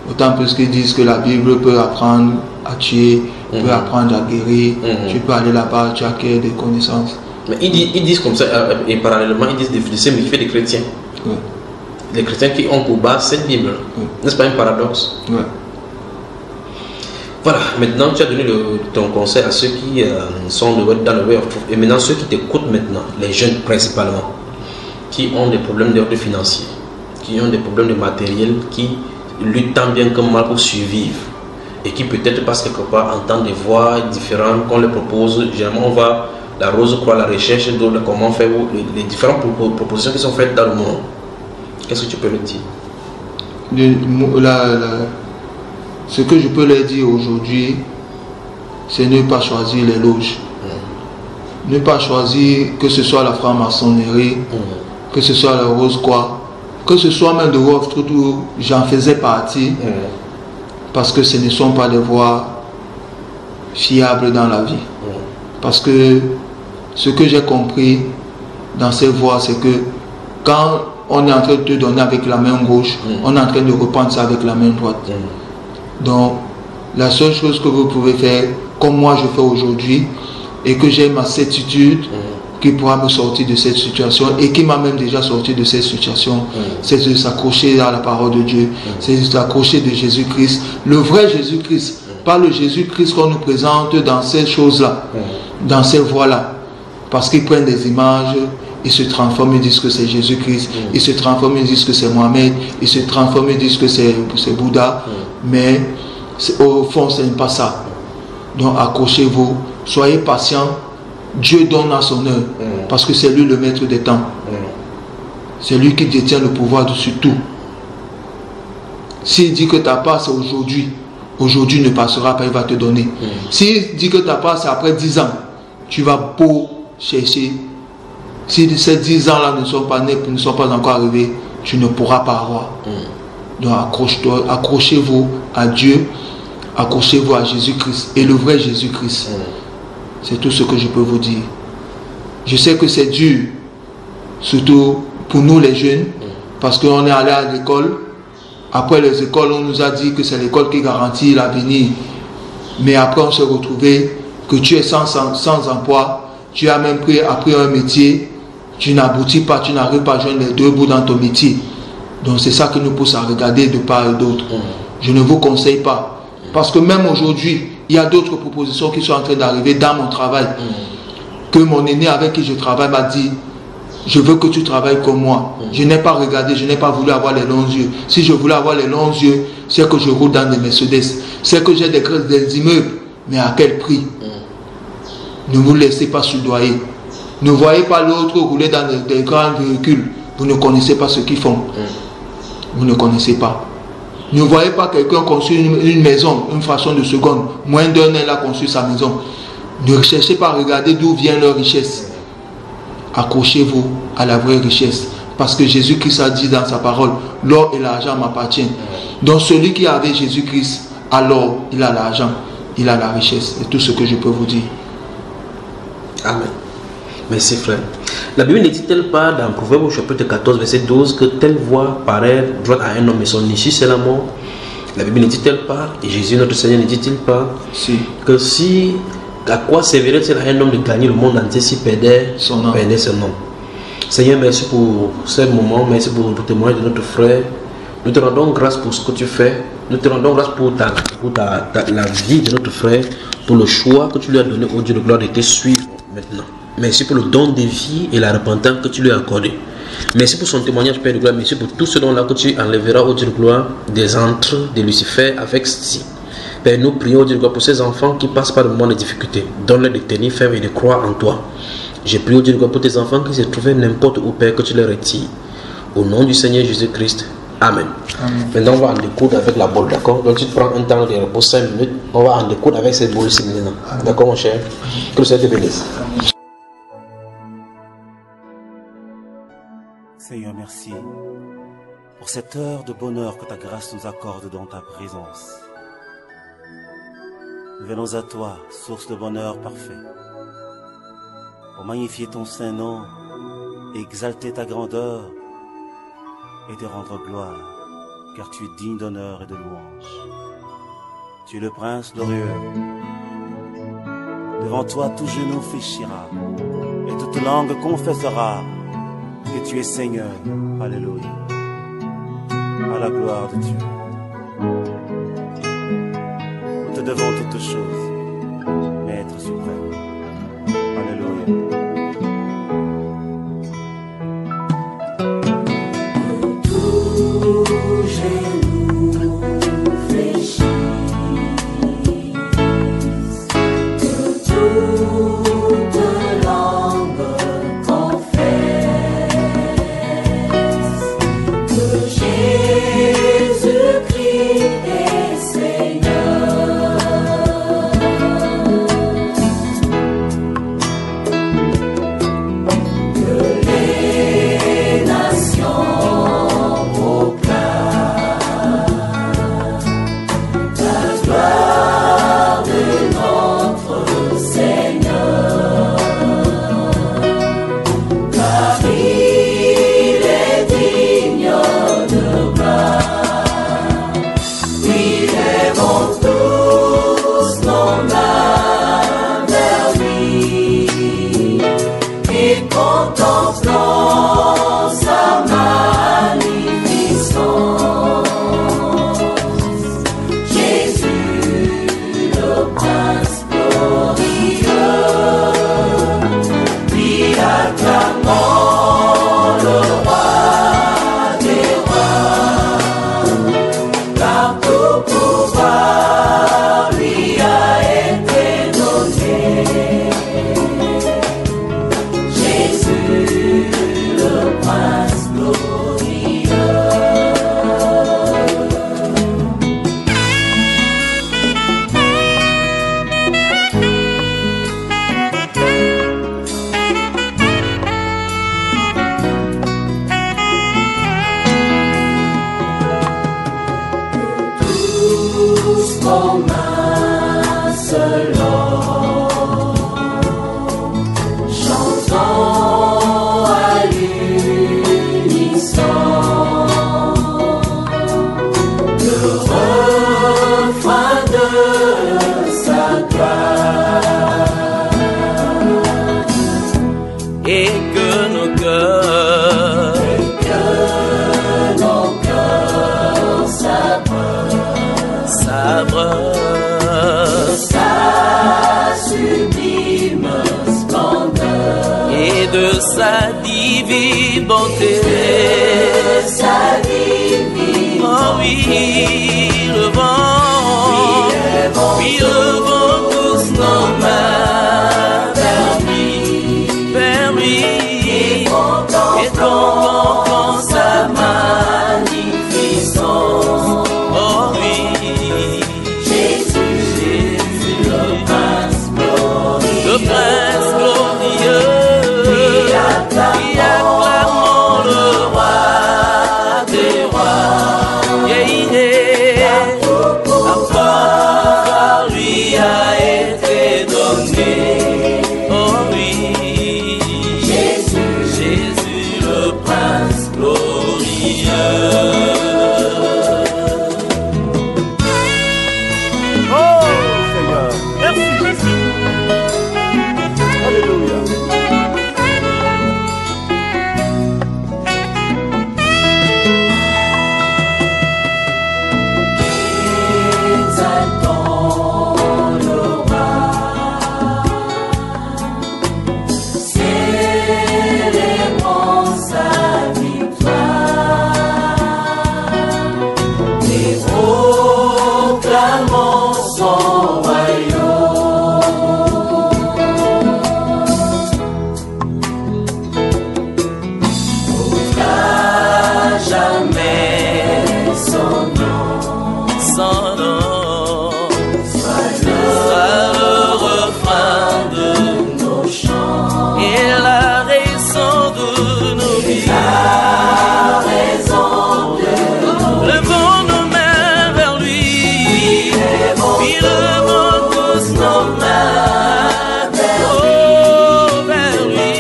Autant plus qu'ils disent que la Bible peut apprendre à tuer, peut apprendre à guérir. Tu peux aller là-bas, tu acquiers des connaissances. Mais ils disent comme ça, et parallèlement, ils disent de se méfier des chrétiens. Les chrétiens qui ont pour base cette Bible. N'est-ce pas un paradoxe? Voilà, maintenant tu as donné ton conseil à ceux qui sont dans le Way of Truth. Et maintenant ceux qui t'écoutent maintenant, les jeunes principalement, qui ont des problèmes d'ordre financier, qui ont des problèmes de matériel, qui luttent tant bien que mal pour survivre et qui peut-être passent quelque part entendent des voix différentes qu'on leur propose. Généralement, on va la Rose Croix, la recherche de comment faire les différentes propositions qui sont faites dans le monde. Qu'est-ce que tu peux leur dire? ce que je peux leur dire aujourd'hui, c'est ne pas choisir les loges. Ne pas choisir que ce soit la franc-maçonnerie, que ce soit la Rose-Croix, que ce soit même de Wolf Truth où j'en faisais partie, parce que ce ne sont pas des voies fiables dans la vie. Parce que ce que j'ai compris dans ces voies, c'est que quand on est en train de te donner avec la main gauche, on est en train de reprendre ça avec la main droite. Donc, la seule chose que vous pouvez faire, comme moi je fais aujourd'hui, et que j'ai ma certitude qui pourra me sortir de cette situation et qui m'a même déjà sorti de cette situation, c'est de s'accrocher à la parole de Dieu, c'est de s'accrocher de Jésus-Christ, le vrai Jésus-Christ, pas le Jésus-Christ qu'on nous présente dans ces choses-là, dans ces voies-là, parce qu'ils prennent des images, ils se transforment, ils disent que c'est Jésus-Christ, ils se transforment, ils disent que c'est Mohamed, ils se transforment, ils disent que c'est Bouddha, mais au fond, ce n'est pas ça. Donc accrochez-vous, soyez patients, Dieu donne à son heure, parce que c'est lui le maître des temps. C'est lui qui détient le pouvoir dessus tout. S'il dit que ta part c'est aujourd'hui, aujourd'hui ne passera pas, il va te donner. S'il dit que ta part c'est après 10 ans, tu vas beau chercher. Si ces 10 ans-là ne sont pas nés, ne sont pas encore arrivés, tu ne pourras pas avoir. Donc accroche-toi, accrochez-vous à Dieu, accrochez-vous à Jésus-Christ et le vrai Jésus-Christ. C'est tout ce que je peux vous dire. Je sais que c'est dur, surtout pour nous les jeunes, parce qu'on est allé à l'école. Après les écoles, on nous a dit que c'est l'école qui garantit l'avenir. Mais après, on s'est retrouvé que tu es sans emploi, tu as même appris un métier, tu n'aboutis pas, tu n'arrives pas à joindre les deux bouts dans ton métier. Donc c'est ça qui nous pousse à regarder de part et d'autre. Je ne vous conseille pas. Parce que même aujourd'hui, il y a d'autres propositions qui sont en train d'arriver dans mon travail. Que mon aîné avec qui je travaille m'a dit, je veux que tu travailles comme moi. Je n'ai pas regardé, je n'ai pas voulu avoir les longs yeux. Si je voulais avoir les longs yeux, c'est que je roule dans des Mercedes. C'est que j'ai des immeubles. Mais à quel prix? Ne vous laissez pas soudoyer. Ne voyez pas l'autre rouler dans des grands véhicules. Vous ne connaissez pas ce qu'ils font. Vous ne connaissez pas. Ne voyez pas quelqu'un construire une maison, une fraction de seconde. Moins d'un an, il a construit sa maison. Ne cherchez pas à regarder d'où vient leur richesse. Accrochez-vous à la vraie richesse. Parce que Jésus-Christ a dit dans sa parole, l'or et l'argent m'appartiennent. Donc celui qui avait Jésus-Christ, alors il a l'argent, il a la richesse. C'est tout ce que je peux vous dire. Amen. Merci frère. La Bible ne dit-elle pas dans Proverbe au chapitre 14 verset 12 que telle voie paraît droite à un homme et son issue c'est la mort? La Bible ne dit-elle pas, et Jésus notre Seigneur ne dit-il pas que si, à quoi servirait-il à un homme de gagner le monde entier s'il perdait son nom? Seigneur, merci pour ce moment, merci pour le témoignage de notre frère. Nous te rendons grâce pour ce que tu fais. Nous te rendons grâce pour la vie de notre frère, pour le choix que tu lui as donné au Dieu de gloire de te suivre maintenant. Merci pour le don de vie et la repentance que tu lui as accordé. Merci pour son témoignage, Père de gloire. Merci pour tout ce don-là que tu enlèveras au Dieu de gloire des entrées de Lucifer avec ceci. Père, nous prions au Dieu de gloire pour ces enfants qui passent par le moment de difficultés. Donne-leur de tenir ferme et de croire en toi. Je prie au Dieu de gloire pour tes enfants qui se trouvaient n'importe où, Père, que tu les retires. Au nom du Seigneur Jésus-Christ. Amen. Maintenant, on va en découdre avec la boule, d'accord? Donc, tu te prends un temps de repos 5 minutes. On va en découdre avec cette boule similaire. D'accord, mon cher? Que le Seigneur te bénisse. Seigneur, merci pour cette heure de bonheur que ta grâce nous accorde dans ta présence. Nous venons à toi, source de bonheur parfait, pour magnifier ton saint nom, exalter ta grandeur et te rendre gloire, car tu es digne d'honneur et de louange. Tu es le prince glorieux. Devant toi, tout genou fléchira et toute langue confessera que tu es Seigneur. Alléluia. À la gloire de Dieu. Nous te devons toutes choses, Maître suprême. Alléluia. Jesus. contemplant sa magnificence. Jésus, le prince glorieux, lui acclamant le roi des rois, car tout pouvoir lui a été donné. Jésus, le prince glorieux. Tous comme un seul homme, chantons à l'unisson le refrain de sa gloire, et que nos cœurs s'abreuvrent sa sublime splendeur, et de sa divine bonté. sa divine Oh oui, le vent tous nos mains vers lui, et contemplons sa magnificence. Oh oui, Jésus, le prince glorieux, le prince glorieux, lui acclamons le roi des rois. Yeah, yeah. tout La pouvoir lui a été donné. Oh oui, Jésus, le prince glorieux. Oh Seigneur, merci Jésus. Alléluia. exaltons le roi, célébrons sa victoire et proclamons son royaume. À jamais son nom Son nom soit sera le refrain de nos chants, et la raison de nos vies. la raison de Levons nos mains vers lui, puis levons tous nos mains vers lui,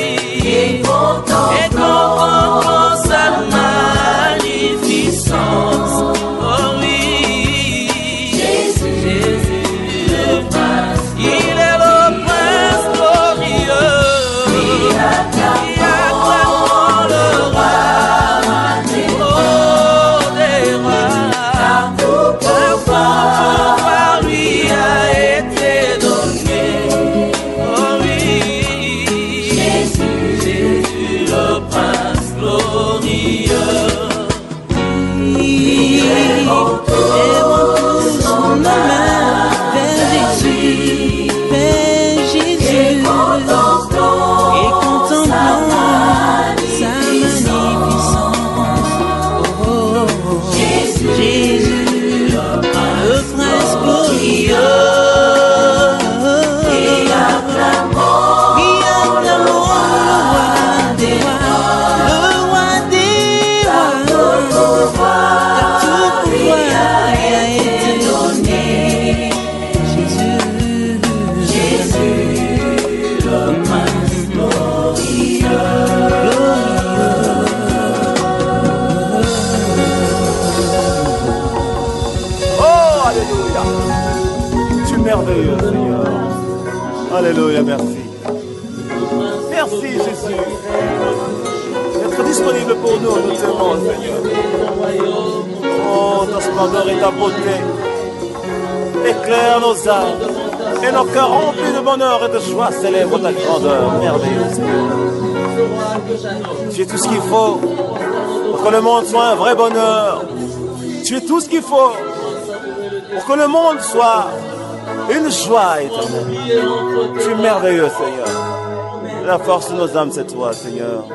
et contemplons sa magnificence. Oh oui, Jésus, le prince il est le prince glorieux, qui acclamons le roi des rois. tout Car pouvoir lui a été donné. Oh oui, Jésus, le prince glorieux. Lèvons tous nos mains vers Jésus, et contemplons sa magnificence. Oh, Jésus, le prince glorieux, et acclamons le roi des rois, car tout pouvoir lui a été donné. Jésus, le prince glorieux. Oh, alléluia. Tu es merveilleux, Seigneur. Alléluia, merci. Merci Merci Jésus d'être disponible pour nous. Nous t'aimons Seigneur. Oh, ta splendeur et ta beauté éclaire nos âmes et nos cœurs remplis de bonheur et de joie célèbrent ta grandeur merveilleuse. Tu es tout ce qu'il faut pour que le monde soit un vrai bonheur. Tu es tout ce qu'il faut pour que le monde soit une joie éternelle. Tu es merveilleux, Seigneur. La force de nos âmes, c'est toi, Seigneur.